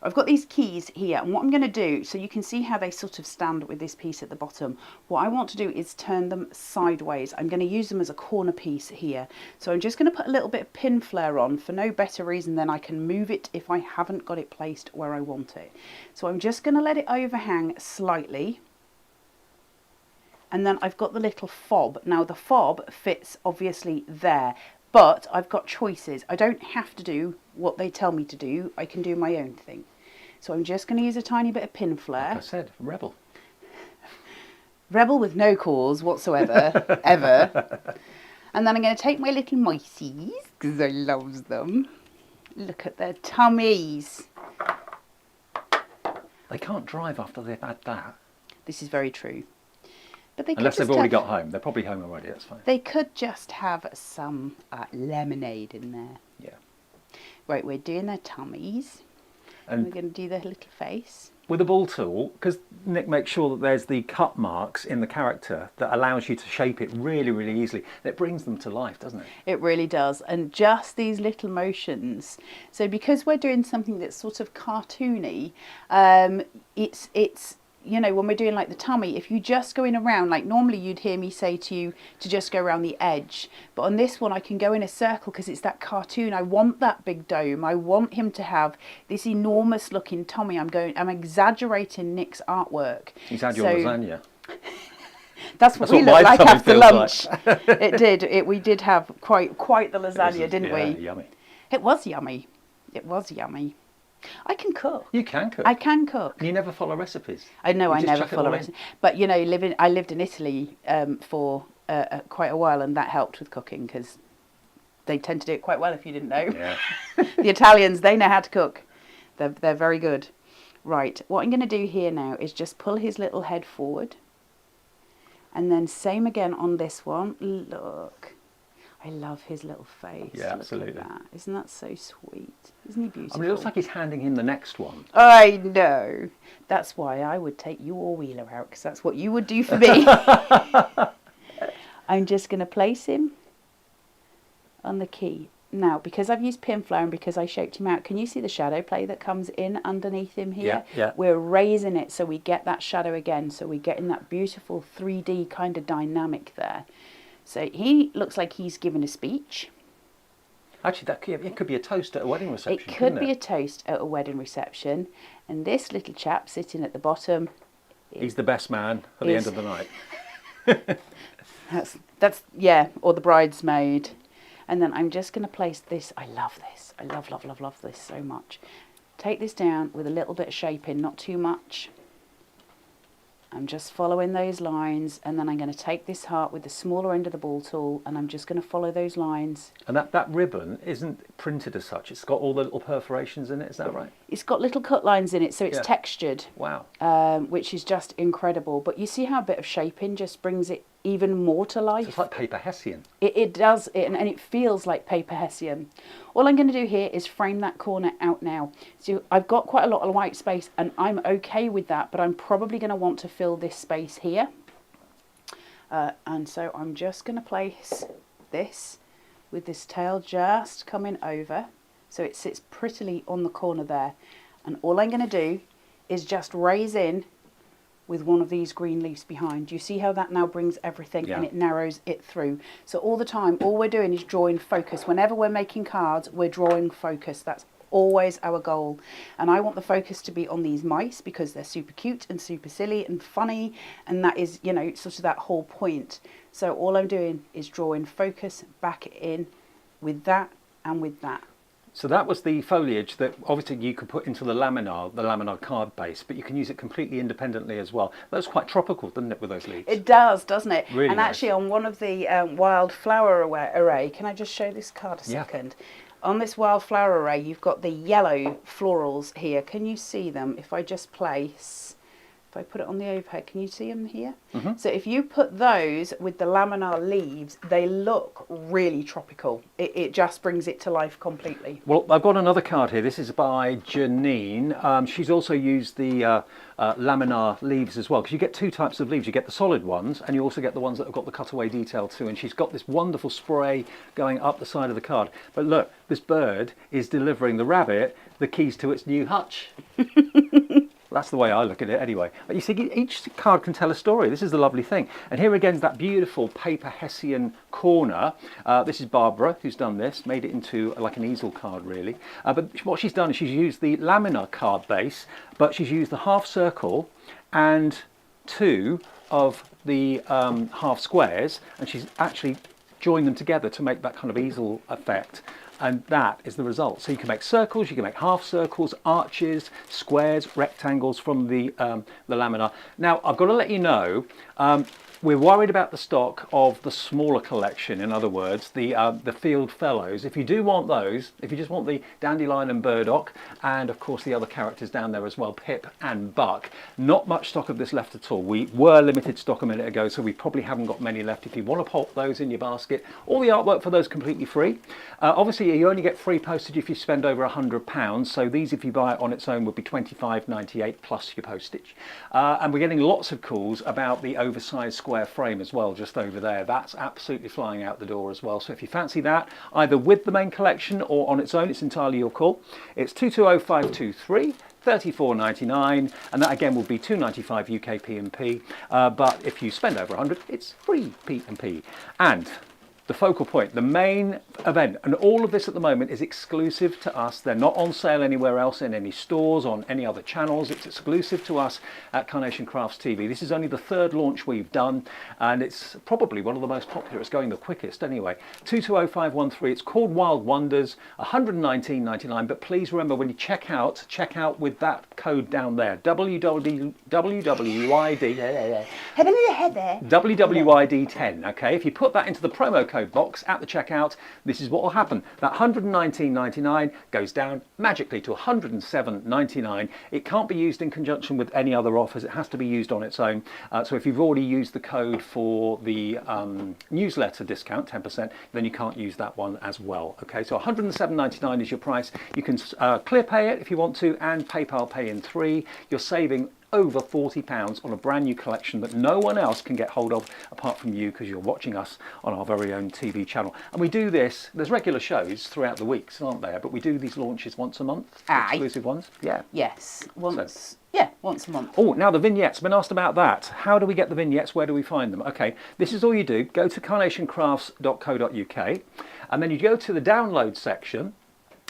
I've got these keys here, and what I'm going to do, so you can see how they sort of stand with this piece at the bottom, what I want to do is turn them sideways. I'm going to use them as a corner piece here. So I'm just going to put a little bit of pin flare on for no better reason than I can move it if I haven't got it placed where I want it. So I'm just going to let it overhang slightly. And then I've got the little fob. Now the fob fits obviously there, but I've got choices. I don't have to do what they tell me to do. I can do my own thing. So I'm just going to use a tiny bit of pin flare. Like I said, rebel. Rebel with no cause whatsoever, ever. And then I'm going to take my little miceys, because I love them. Look at their tummies. They can't drive after they've had that. This is very true. But they Unless they've already got home. They're probably home already, that's fine. They could just have some lemonade in there. Yeah. Right, we're doing their tummies. And we're going to do their little face. With a ball tool, because Nick makes sure that there's the cut marks in the character that allows you to shape it really, really easily. It brings them to life, doesn't it? It really does. And just these little motions. So because we're doing something that's sort of cartoony, it's you know, when we're doing like the tummy, if you just go in around, like normally you'd hear me say to you to just go around the edge. But on this one, I can go in a circle because it's that cartoon. I want that big dome. I want him to have this enormous looking tummy. I'm exaggerating Nick's artwork. He's had your lasagna. That's what That's we what looked my like tummy after feels lunch. like. It did. We did have quite the lasagna, didn't Yeah, we? yummy. It was yummy. It was yummy. I can cook. You can cook. I can cook. And you never follow recipes. I know You I just never chuck it follow all in. recipes. But, you know, I lived in Italy for quite a while, and that helped with cooking because they tend to do it quite well, if you didn't know. Yeah. The Italians, they know how to cook. They're very good. Right, what I'm going to do here now is just pull his little head forward. And then same again on this one. Look. I love his little face. Yeah, absolutely. Look at that. Isn't that so sweet? Isn't he beautiful? I mean, it looks like he's handing him the next one. I know. That's why I would take your wheeler out, because that's what you would do for me. I'm just going to place him on the key. Now, because I've used pin flower and because I shaped him out, can you see the shadow play that comes in underneath him here? Yeah. We're raising it so we get that shadow again, so we get in that beautiful 3D kind of dynamic there. So he looks like he's giving a speech. Actually, it could be a toast at a wedding reception. It could be a toast at a wedding reception. And this little chap sitting at the bottom... He's the best man at the end of the night. That's yeah, or the bridesmaid. And then I'm just going to place this. I love this. I love this so much. Take this down with a little bit of shaping, not too much. I'm just following those lines, and then I'm going to take this heart with the smaller end of the ball tool, and I'm just going to follow those lines. And that ribbon isn't printed as such. It's got all the little perforations in it. Is that right? It's got little cut lines in it, so it's textured. Wow. Which is just incredible. But you see how a bit of shaping just brings it even more to life? So it's like paper hessian. It does, and it feels like paper hessian. All I'm going to do here is frame that corner out now. So I've got quite a lot of white space, and I'm okay with that, but I'm probably going to want to fill this space here. And so I'm just going to place this with this tail just coming over, so it sits prettily on the corner there. And all I'm going to do is just raise in with one of these green leaves behind. You see how that now brings everything and it narrows it through. So all the time, all we're doing is drawing focus. Whenever we're making cards, we're drawing focus. That's always our goal. And I want the focus to be on these mice because they're super cute and super silly and funny. And that is, you know, sort of that whole point. So all I'm doing is drawing focus back in with that and with that. So that was the foliage that obviously you could put into the Laminar card base, but you can use it completely independently as well. That was quite tropical, doesn't it, with those leaves? It does, doesn't it? Really and nice. Actually on one of the wildflower array, can I just show this card a second? On this wildflower array, you've got the yellow florals here. Can you see them? If I just place... If I put it on the overhead, can you see them here? Mm-hmm. So if you put those with the laminar leaves, they look really tropical. It just brings it to life completely. Well, I've got another card here. This is by Janine. She's also used the laminar leaves as well, because you get two types of leaves. You get the solid ones, and you also get the ones that have got the cutaway detail too. And she's got this wonderful spray going up the side of the card. But look, this bird is delivering the rabbit the keys to its new hutch. That's the way I look at it anyway. But you see, each card can tell a story. This is the lovely thing. And here again is that beautiful paper hessian corner. This is Barbara who's done this, made it into like an easel card really. But what she's done is she's used the laminar card base, but she's used the half circle and two of the half squares, and she's actually joined them together to make that kind of easel effect. And that is the result. So you can make circles, you can make half circles, arches, squares, rectangles from the laminar. Now, I've got to let you know, we're worried about the stock of the smaller collection, in other words, the field fellows. If you do want those, if you just want the dandelion and burdock, and of course the other characters down there as well, Pip and Buck, not much stock of this left at all. We were limited stock a minute ago, so we probably haven't got many left. If you want to pop those in your basket, all the artwork for those completely free. Obviously, you only get free postage if you spend over £100, so these, if you buy it on its own, would be $25.98 plus your postage. And we're getting lots of calls about the oversized square frame as well, just over there. That's absolutely flying out the door as well. So if you fancy that, either with the main collection or on its own, it's entirely your call. It's 220523. $34.99, and that again will be $2.95 UK P&P. But if you spend over 100, it's free P&P. And the focal point, the main event, and all of this at the moment is exclusive to us. They're not on sale anywhere else in any stores, on any other channels. It's exclusive to us at Carnation Crafts TV. This is only the third launch we've done, and it's probably one of the most popular. It's going the quickest anyway. 220513. It's called Wild Wonders, $119.99. But please remember, when you check out with that code down there, WWYD10. Okay, if you put that into the promo code box at the checkout, this is what will happen. That $119.99 goes down magically to $107.99. It can't be used in conjunction with any other offers. It has to be used on its own. So if you've already used the code for the newsletter discount, 10%, then you can't use that one as well. Okay, so $107.99 is your price. You can clear pay it if you want to, and PayPal Pay in 3. You're saving over £40 on a brand new collection that no one else can get hold of apart from you, because you're watching us on our very own TV channel. And we do this, there's regular shows throughout the weeks, aren't there? But we do these launches once a month, exclusive ones. Yeah. Yes, once. So, yeah, once a month. Oh, now the vignettes. Been asked about that. How do we get the vignettes? Where do we find them? Okay, this is all you do. Go to carnationcrafts.co.uk, and then you go to the download section,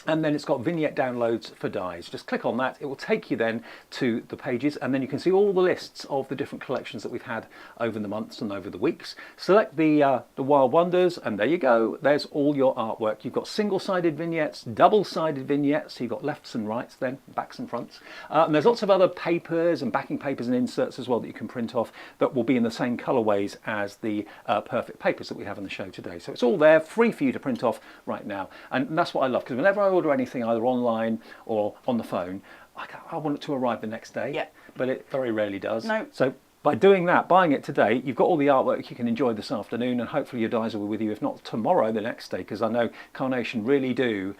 and then it's got vignette downloads for dies. Just click on that. It will take you then to the pages, and then you can see all the lists of the different collections that we've had over the months and over the weeks. Select the Wild Wonders, and there you go. There's all your artwork. You've got single-sided vignettes, double-sided vignettes. So you've got lefts and rights, then backs and fronts. And there's lots of other papers and backing papers and inserts as well that you can print off that will be in the same colorways as the perfect papers that we have in the show today. So it's all there, free for you to print off right now. And that's what I love, because whenever I order anything either online or on the phone, I want it to arrive the next day. Yeah. But it very rarely does. No. So by doing that, buying it today, you've got all the artwork you can enjoy this afternoon, and hopefully your dies will be with you, if not tomorrow, the next day, because I know Carnation really do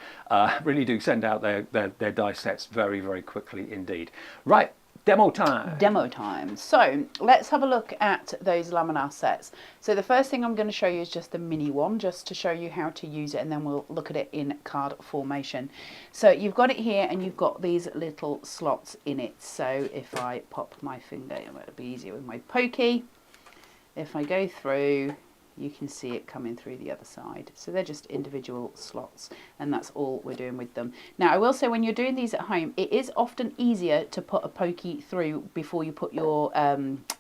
send out their die sets very, very quickly indeed. Right. Demo time. Demo time. So let's have a look at those Laminar sets. So the first thing I'm going to show you is just the mini one, just to show you how to use it, and then we'll look at it in card formation. So you've got it here, and you've got these little slots in it. So if I pop my finger, it'll be easier with my pokey. If I go through, you can see it coming through the other side. So they're just individual slots, and that's all we're doing with them. Now I will say, when you're doing these at home, it is often easier to put a pokey through before you put your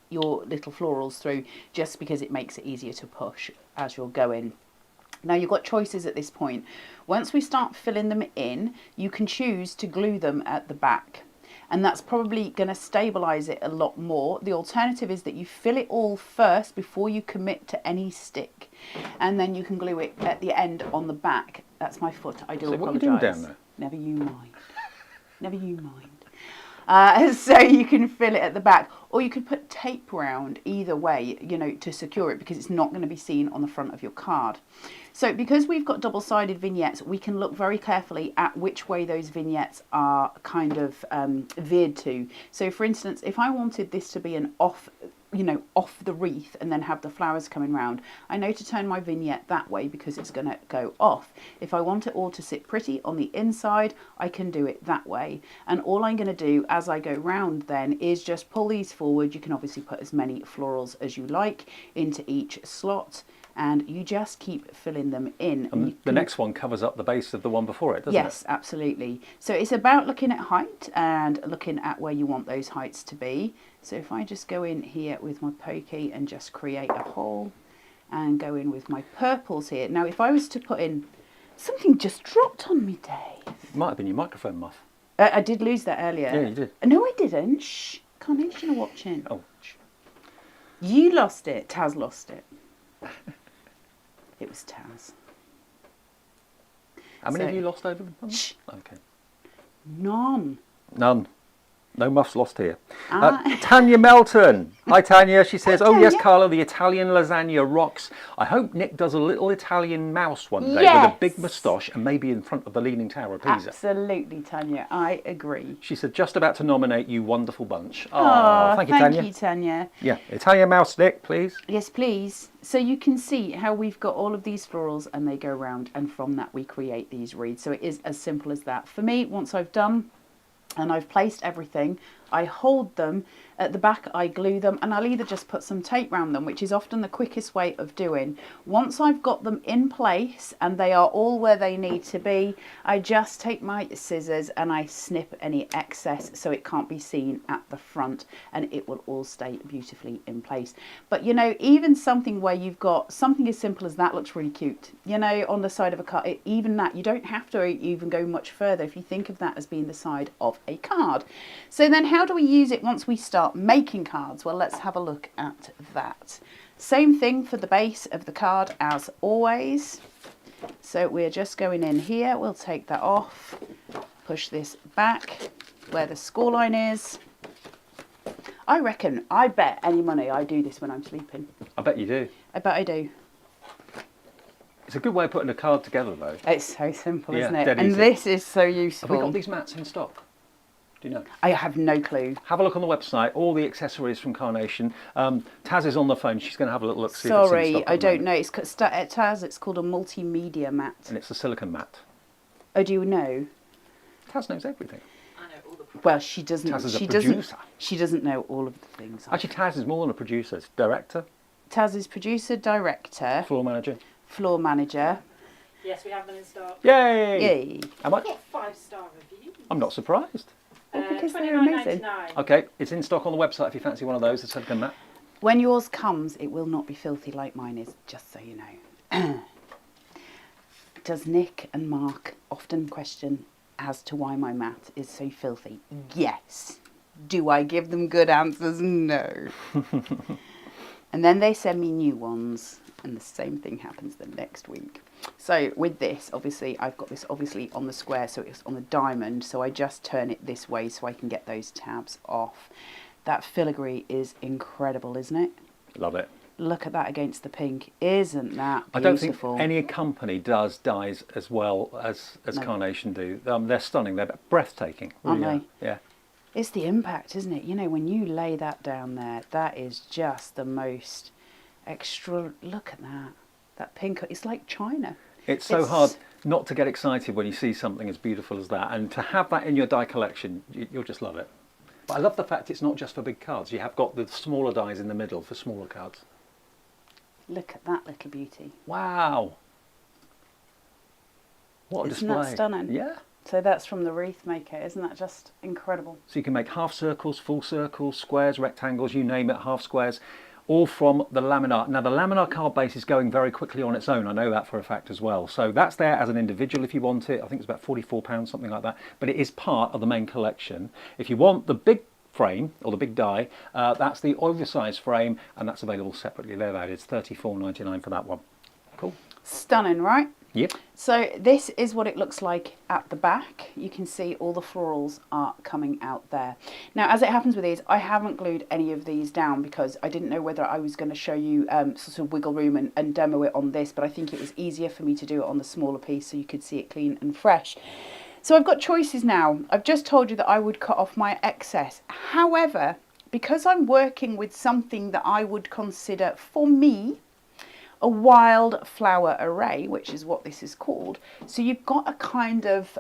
little florals through, just because it makes it easier to push as you're going. Now you've got choices at this point. Once we start filling them in, you can choose to glue them at the back, and that's probably going to stabilize it a lot more. The alternative is that you fill it all first before you commit to any stick, and then you can glue it at the end on the back. That's my foot. I do apologise. What are you doing down there? Never you mind. Never you mind. So you can fill it at the back, or you could put tape round, either way, you know, to secure it, because it's not going to be seen on the front of your card. So because we've got double-sided vignettes, we can look very carefully at which way those vignettes are kind of veered to. So for instance, if I wanted this to be an off the wreath and then have the flowers coming round, I know to turn my vignette that way, because it's going to go off. If I want it all to sit pretty on the inside, I can do it that way. And all I'm going to do as I go round then is just pull these forward. You can obviously put as many florals as you like into each slot, and you just keep filling them in. And the next one covers up the base of the one before it, doesn't it? Yes, absolutely. So it's about looking at height and looking at where you want those heights to be. So if I just go in here with my pokey and just create a hole, and go in with my purples here. Now if I was to put in, something just dropped on me, Dave. It might have been your microphone muff. I did lose that earlier. Yeah, you did. No, I didn't. Shh. Carnation are watching. Oh, shh. You lost it. Taz lost it. It was Taz. How many have you lost over them? Shh. Okay. None. None. No muffs lost here. Tanya Melton. Hi, Tanya. She says, oh, yes, Carla, the Italian lasagna rocks. I hope Nick does a little Italian mouse one day with a big moustache, and maybe in front of the Leaning Tower of Pisa. Absolutely, Tanya. I agree. She said, just about to nominate you wonderful bunch. Oh, thank you, Tanya. Thank you, Tanya. Yeah, Italian mouse, Nick, please. Yes, please. So you can see how we've got all of these florals, and they go round, and from that we create these wreaths. So it is as simple as that. For me, once I've done and I've placed everything, I hold them, At the back I glue them, and I'll either just put some tape around them, which is often the quickest way of doing. Once I've got them in place and they are all where they need to be, I just take my scissors and I snip any excess so it can't be seen at the front, and it will all stay beautifully in place. But you know, even something where you've got something as simple as that looks really cute, you know, on the side of a card. Even that, you don't have to even go much further if you think of that as being the side of a card. So then how do we use it once we start making cards? Well, let's have a look at that. Same thing for the base of the card as always. So we're just going in here, we'll take that off, push this back where the score line is. I bet any money I do this when I'm sleeping. I bet you do. I bet I do. It's a good way of putting a card together, though. It's so simple, Yeah, isn't it? dead And easy. this is so Have useful. we got these mats in stock? Do you know? I have no clue. Have a look on the website. All the accessories from Carnation. Taz is on the phone. She's going to have a little look. See if it's in Sorry, stock I at the don't moment. know. It's Taz. It's called a multimedia mat. And it's a silicone mat. Oh, do you know? Taz knows everything. I know all the products. Well, she doesn't. Taz is a she producer. doesn't. She doesn't know all of the things. Actually, Taz is more than a producer. It's director, Taz is producer, director, floor manager. floor manager. Yes, we have them in stock. Yay! Yay! How much? Got 5-star reviews. I'm not surprised. because they're amazing. $29.99. Okay, it's in stock on the website if you fancy one of those, a silicone mat. When yours comes, it will not be filthy like mine is, just so you know. Does Nick and Mark often question as to why my mat is so filthy? Yes. Do I give them good answers? No. And then they send me new ones, and the same thing happens the next week. So with this, obviously, I've got this obviously on the square, so it's on the diamond, so I just turn it this way so I can get those tabs off. That filigree is incredible, isn't it? Love it. Look at that against the pink. Isn't that beautiful? I don't think any company does dyes as well as No. Carnation do. They're stunning. They're breathtaking. Aren't really they? are. Yeah. It's the impact, isn't it? You know, when you lay that down there, that is just the most extra... Look at that. That pink, it's like China. It's so hard not to get excited when you see something as beautiful as that, and to have that in your die collection, you'll just love it. But I love the fact it's not just for big cards. You have got the smaller dies in the middle for smaller cards. Look at that little beauty. Wow. What a Isn't display. that stunning? Yeah. So that's from the wreath maker. Isn't that just incredible? So you can make half circles, full circles, squares, rectangles, you name it, half squares, all from the Laminar. Now the Laminar card base is going very quickly on its own. I know that for a fact as well. So that's there as an individual if you want it. I think it's about £44, something like that. But it is part of the main collection. If you want the big frame or the big die, that's the oversized frame, and that's available separately there. That is £34.99 for that one. Cool. Stunning, right? Yep. So this is what it looks like at the back. You can see all the florals are coming out there. Now, as it happens with these, I haven't glued any of these down because I didn't know whether I was going to show you sort of wiggle room and demo it on this, but I think it was easier for me to do it on the smaller piece so you could see it clean and fresh. So I've got choices now. I've just told you that I would cut off my excess. However, because I'm working with something that I would consider, for me, a wild flower array, which is what this is called. So you've got a kind of,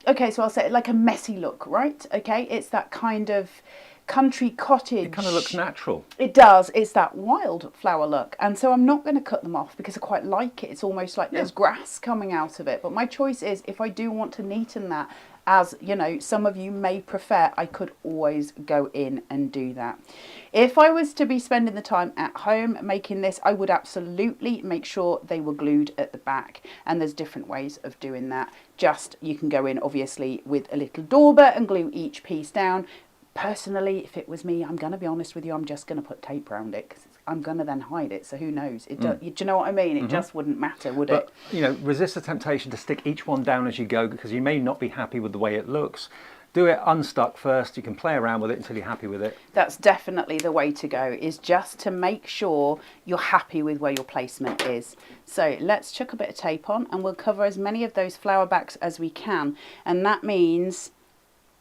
okay, so I'll say it like a messy look, right? Okay, it's that kind of country cottage. It kind of looks natural. It does. It's that wild flower look. And so I'm not going to cut them off because I quite like it. It's almost like there's grass coming out of it. But my choice is, if I do want to neaten that, as you know, some of you may prefer, I could always go in and do that. If I was to be spending the time at home making this, I would absolutely make sure they were glued at the back. And there's different ways of doing that. Just, you can go in obviously with a little dauber and glue each piece down. Personally, if it was me, I'm going to be honest with you, I'm just going to put tape around it because I'm going to then hide it. So who knows? It do you know what I mean? It just wouldn't matter, would it? You know, resist the temptation to stick each one down as you go because you may not be happy with the way it looks. Do it unstuck first. You can play around with it until you're happy with it. That's definitely the way to go, is just to make sure you're happy with where your placement is. So let's chuck a bit of tape on and we'll cover as many of those flower backs as we can. And that means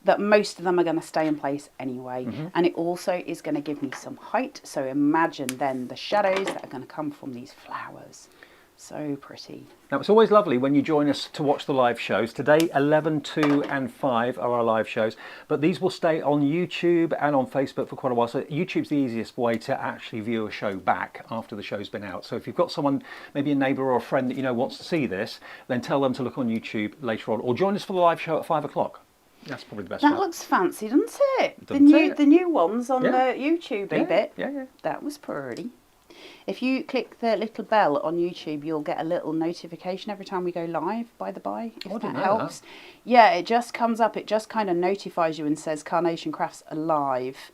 that most of them are going to stay in place anyway. And it also is going to give me some height. So imagine then the shadows that are going to come from these flowers. So pretty. Now, it's always lovely when you join us to watch the live shows. Today, 11, 2 and 5 are our live shows, but these will stay on YouTube and on Facebook for quite a while. So YouTube's the easiest way to actually view a show back after the show's been out. So if you've got someone, maybe a neighbour or a friend that you know wants to see this, then tell them to look on YouTube later on, or join us for the live show at 5 o'clock. That's probably the best. That looks fancy, doesn't it? Doesn't it? The new ones on Yeah. the YouTube bit. Yeah. That was pretty. If you click the little bell on YouTube, you'll get a little notification every time we go live, by the by, if I didn't that know helps. Yeah, it just comes up, it just kind of notifies you and says Carnation Crafts are live.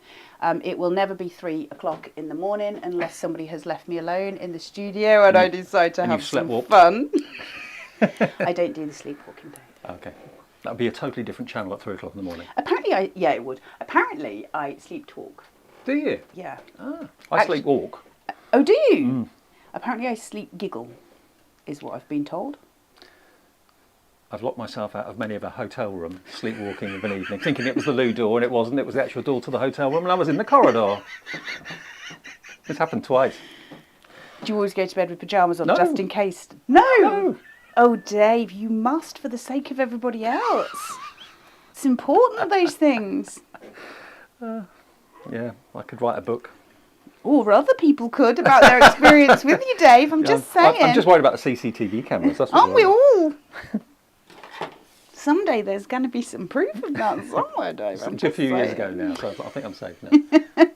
It will never be 3 o'clock in the morning unless somebody has left me alone in the studio and I decide to have some fun. I don't do the sleepwalking day. Okay. That would be a totally different channel at 3 o'clock in the morning. Apparently, yeah, it would. Apparently, I sleep talk. Do you? Yeah. I sleep walk. Oh, do you? Apparently I sleep giggle, is what I've been told. I've locked myself out of many of a hotel room, sleepwalking of an evening, thinking it was the loo door, and it wasn't. It was the actual door to the hotel room, and I was in the corridor. This happened twice. Do you always go to bed with pyjamas on, No. just in case? No! No. Oh, Dave, you must for the sake of everybody else. It's important, those things. Yeah, I could write a book. Or other people could about their experience with you, Dave. I'm just saying. I'm just worried about the CCTV cameras. That's what Aren't we I'm all? Someday there's going to be some proof of that somewhere, Dave. It's a few years ago now, so I think I'm safe now.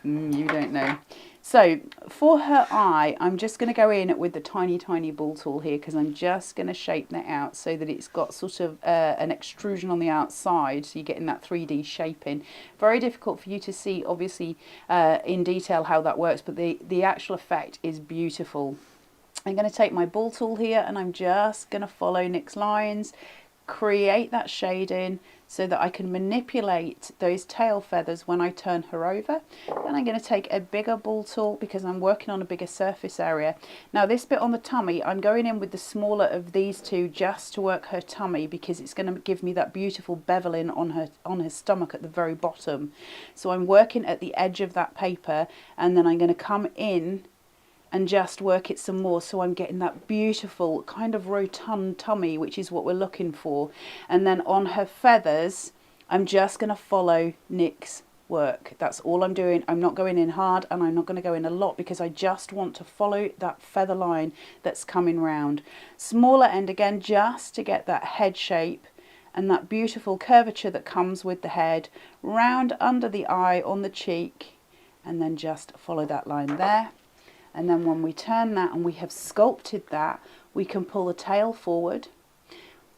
You don't know. So for her eye, I'm just going to go in with the tiny, tiny ball tool here because I'm just going to shape that out so that it's got sort of an extrusion on the outside. So you're getting that 3D shaping. Very difficult for you to see, obviously, in detail how that works, but the actual effect is beautiful. I'm going to take my ball tool here and I'm just going to follow Nick's lines, create that shading so that I can manipulate those tail feathers when I turn her over. Then I'm going to take a bigger ball tool because I'm working on a bigger surface area. Now this bit on the tummy, I'm going in with the smaller of these two just to work her tummy because it's going to give me that beautiful beveling on her stomach at the very bottom. So I'm working at the edge of that paper and then I'm going to come in and just work it some more so I'm getting that beautiful kind of rotund tummy, which is what we're looking for. And then on her feathers, I'm just going to follow Nick's work. That's all I'm doing. I'm not going in hard and I'm not going to go in a lot because I just want to follow that feather line that's coming round. Smaller end again, just to get that head shape and that beautiful curvature that comes with the head, round under the eye on the cheek, and then just follow that line there. And then when we turn that and we have sculpted that, we can pull the tail forward.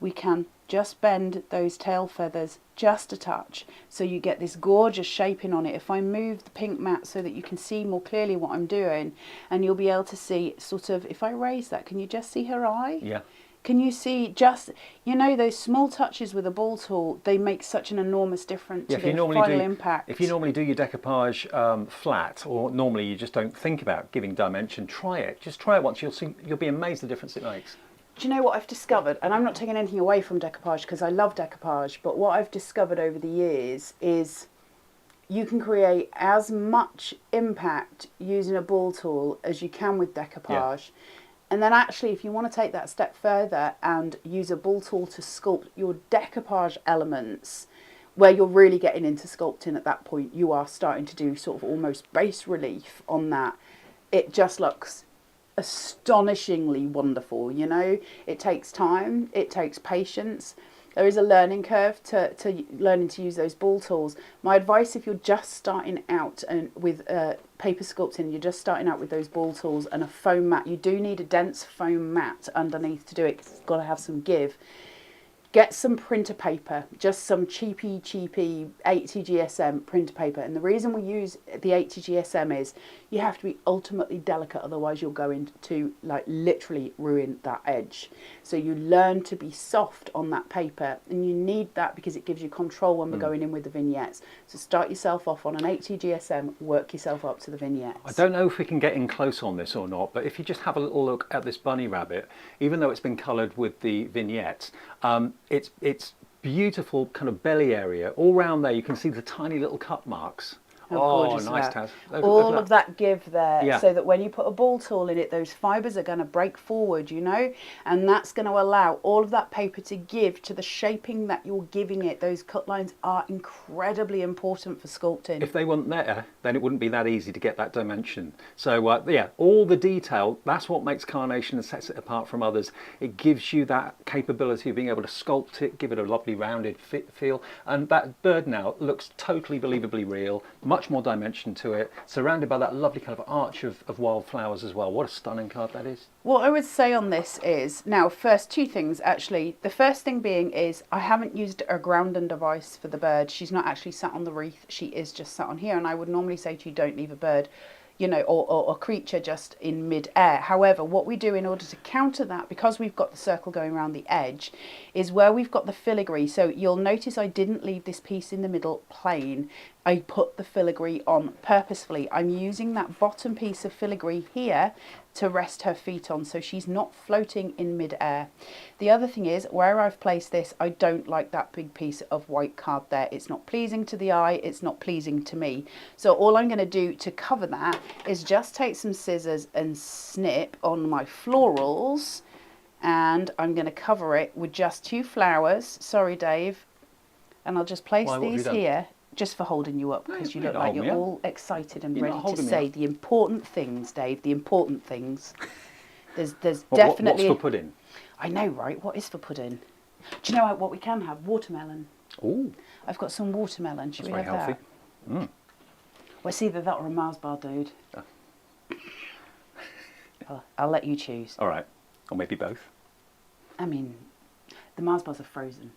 We can just bend those tail feathers just a touch so you get this gorgeous shaping on it. If I move the pink mat so that you can see more clearly what I'm doing, and you'll be able to see sort of, if I raise that, can you just see her eye? Yeah. Can you see just, you know, those small touches with a ball tool, they make such an enormous difference to the final impact. If you normally do your decoupage flat, or normally you just don't think about giving dimension, try it. Just try it once, you'll be amazed the difference it makes. Do you know what I've discovered? And I'm not taking anything away from decoupage because I love decoupage, but what I've discovered over the years is you can create as much impact using a ball tool as you can with decoupage. Yeah. And then actually, if you want to take that step further and use a ball tool to sculpt your decoupage elements, where you're really getting into sculpting at that point, you are starting to do sort of almost bas relief on that. It just looks astonishingly wonderful, you know. It takes time, it takes patience. There is a learning curve to learning to use those ball tools. My advice, if you're just starting out and with paper sculpting, you're just starting out with those ball tools and a foam mat. You do need a dense foam mat underneath to do it because it's got to have some give. Get some printer paper, just some cheapy 80 GSM printer paper. And the reason we use the 80 GSM is you have to be ultimately delicate, otherwise you're going to like literally ruin that edge. So you learn to be soft on that paper, and you need that because it gives you control when we're going in with the vignettes. So start yourself off on an 80 GSM, work yourself up to the vignettes. I don't know if we can get in close on this or not, but if you just have a little look at this bunny rabbit, even though it's been coloured with the vignettes, it's beautiful kind of belly area. All round there you can see the tiny little cut marks How Oh, gorgeous is nice, that? Taz. Look All at of that give there, Yeah. so that when you put a ball tool in it, those fibres are going to break forward, you know, and that's going to allow all of that paper to give to the shaping that you're giving it. Those cut lines are incredibly important for sculpting. If they weren't there, then it wouldn't be that easy to get that dimension. So yeah, all the detail, that's what makes Carnation and sets it apart from others. It gives you that capability of being able to sculpt it, give it a lovely rounded feel. And that bird now looks totally believably real, much more dimension to it, surrounded by that lovely kind of arch of wildflowers as well. What a stunning card that is. What I would say on this is, now first two things actually. The first thing being is I haven't used a grounding device for the bird. She's not actually sat on the wreath, she is just sat on here, and I would normally say to you, don't leave a bird, you know, or a creature just in mid-air. However, what we do in order to counter that, because we've got the circle going around the edge, is where we've got the filigree. So you'll notice I didn't leave this piece in the middle plain. I put the filigree on purposefully. I'm using that bottom piece of filigree here to rest her feet on, so she's not floating in mid-air. The other thing is, where I've placed this, I don't like that big piece of white card there. It's not pleasing to the eye, it's not pleasing to me. So all I'm going to do to cover that is just take some scissors and snip on my florals, and I'm going to cover it with just 2 flowers. Sorry, Dave. And I'll just place these here, just for holding you up, because you look like you're all excited and ready to say the important things, Dave, the important things. There's definitely... What's for pudding? I know, right? What is for pudding? Do you know what we can have? Watermelon. Ooh. I've got some watermelon. Should we have healthy. that? Well, it's either that or a Mars bar, dude. I'll let you choose. All right. Or maybe both. I mean, the Mars bars are frozen.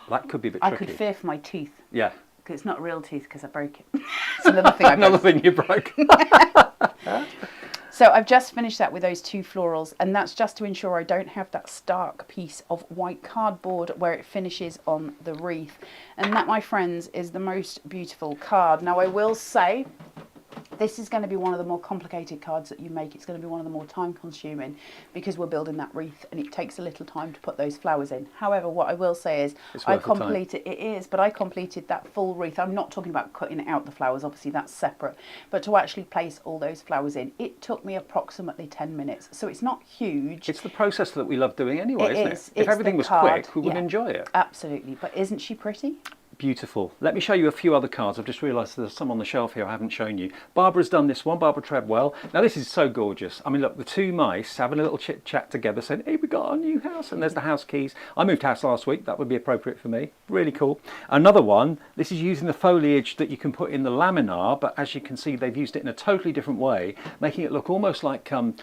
That could be a bit tricky. I could fear for my teeth. Yeah. Because it's not real teeth, because I broke it. It's another thing I broke. Another thing you broke. So I've just finished that with those 2 florals, and that's just to ensure I don't have that stark piece of white cardboard where it finishes on the wreath. And that, my friends, is the most beautiful card. Now, I will say, this is going to be one of the more complicated cards that you make. It's going to be one of the more time consuming, because we're building that wreath and it takes a little time to put those flowers in. However, what I will say is I completed that full wreath. I'm not talking about cutting out the flowers, obviously that's separate, but to actually place all those flowers in, it took me approximately 10 minutes. So it's not huge. It's the process that we love doing anyway, isn't it? If It's everything was quick, we would enjoy it. Absolutely. But isn't she pretty? Beautiful. Let me show you a few other cards. I've just realised there's some on the shelf here I haven't shown you. Barbara's done this one, Barbara Treadwell. Now this is so gorgeous. I mean, look, the 2 mice having a little chit chat together saying, hey, we got our new house, and there's the house keys. I moved house last week. That would be appropriate for me. Really cool. Another one, this is using the foliage that you can put in the laminar, but as you can see, they've used it in a totally different way, making it look almost like a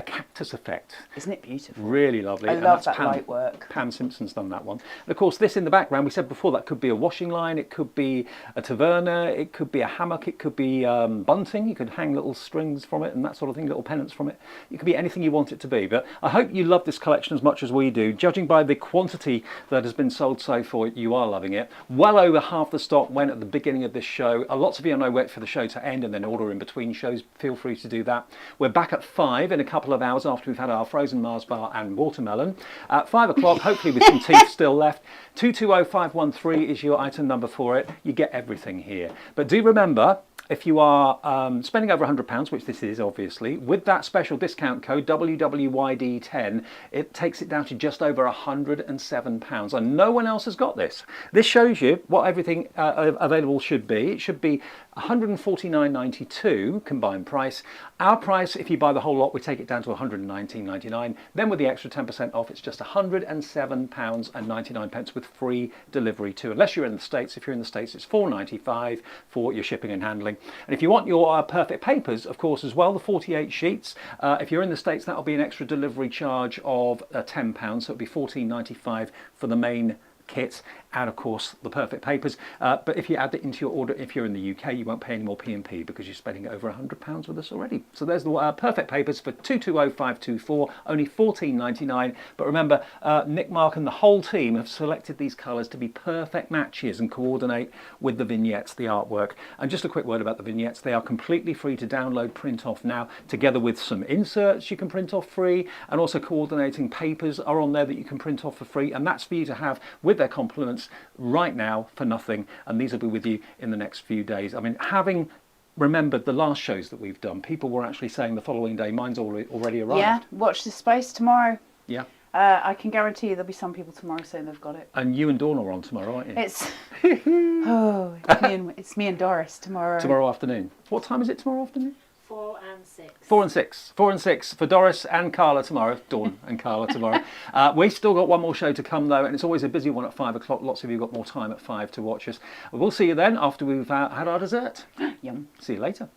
cactus effect. Isn't it beautiful? Really lovely. I love that light work. Pam Simpson's done that one. And of course, this in the background, we said before, that could be a washing line, it could be a taverna, it could be a hammock, it could be bunting. You could hang little strings from it and that sort of thing, little pennants from it. It could be anything you want it to be. But I hope you love this collection as much as we do. Judging by the quantity that has been sold so far, you are loving it. Well over half the stock went at the beginning of this show. Lots of you I know wait for the show to end and then order in between shows. Feel free to do that. We're back at 5 in a couple of hours after we've had our frozen Mars bar and watermelon. At 5 o'clock, hopefully with some teeth still left, 220513 is your item number for it. You get everything here. But do remember, if you are spending over £100, which this is obviously, with that special discount code WWYD10, it takes it down to just over £107, and no one else has got this. This shows you what everything available should be. It should be £149.92 combined price. Our price, if you buy the whole lot, we take it down to £119.99. Then with the extra 10% off, it's just £107.99 with free delivery too. Unless you're in the States. If you're in the States, it's £4.95 for your shipping and handling. And if you want your perfect papers, of course, as well, the 48 sheets, if you're in the States, that'll be an extra delivery charge of £10, so it'll be £14.95 for the main kit, and of course the perfect papers. But if you add it into your order, if you're in the UK, you won't pay any more P&P because you're spending over £100 with us already. So there's the perfect papers for 220524, only £14.99. But remember, Nick, Mark and the whole team have selected these colours to be perfect matches and coordinate with the vignettes, the artwork. And just a quick word about the vignettes. They are completely free to download, print off now, together with some inserts you can print off free, and also coordinating papers are on there that you can print off for free, and that's for you to have with their complements these right now for nothing, and these will be with you in the next few days. I mean, having remembered the last shows that we've done, people were actually saying the following day, mine's already arrived. Yeah, watch this space tomorrow. Yeah. I can guarantee you there'll be some people tomorrow saying they've got it. And you and Dawn are on tomorrow, aren't you? It's it's me and Doris tomorrow. Tomorrow afternoon. What time is it tomorrow afternoon? 4 and 6. 4 and 6. 4 and 6 for Doris and Carla tomorrow. Dawn and Carla tomorrow. We've still got one more show to come though, and it's always a busy one at 5 o'clock. Lots of you got more time at 5 to watch us. We'll see you then after we've had our dessert. Yum. See you later.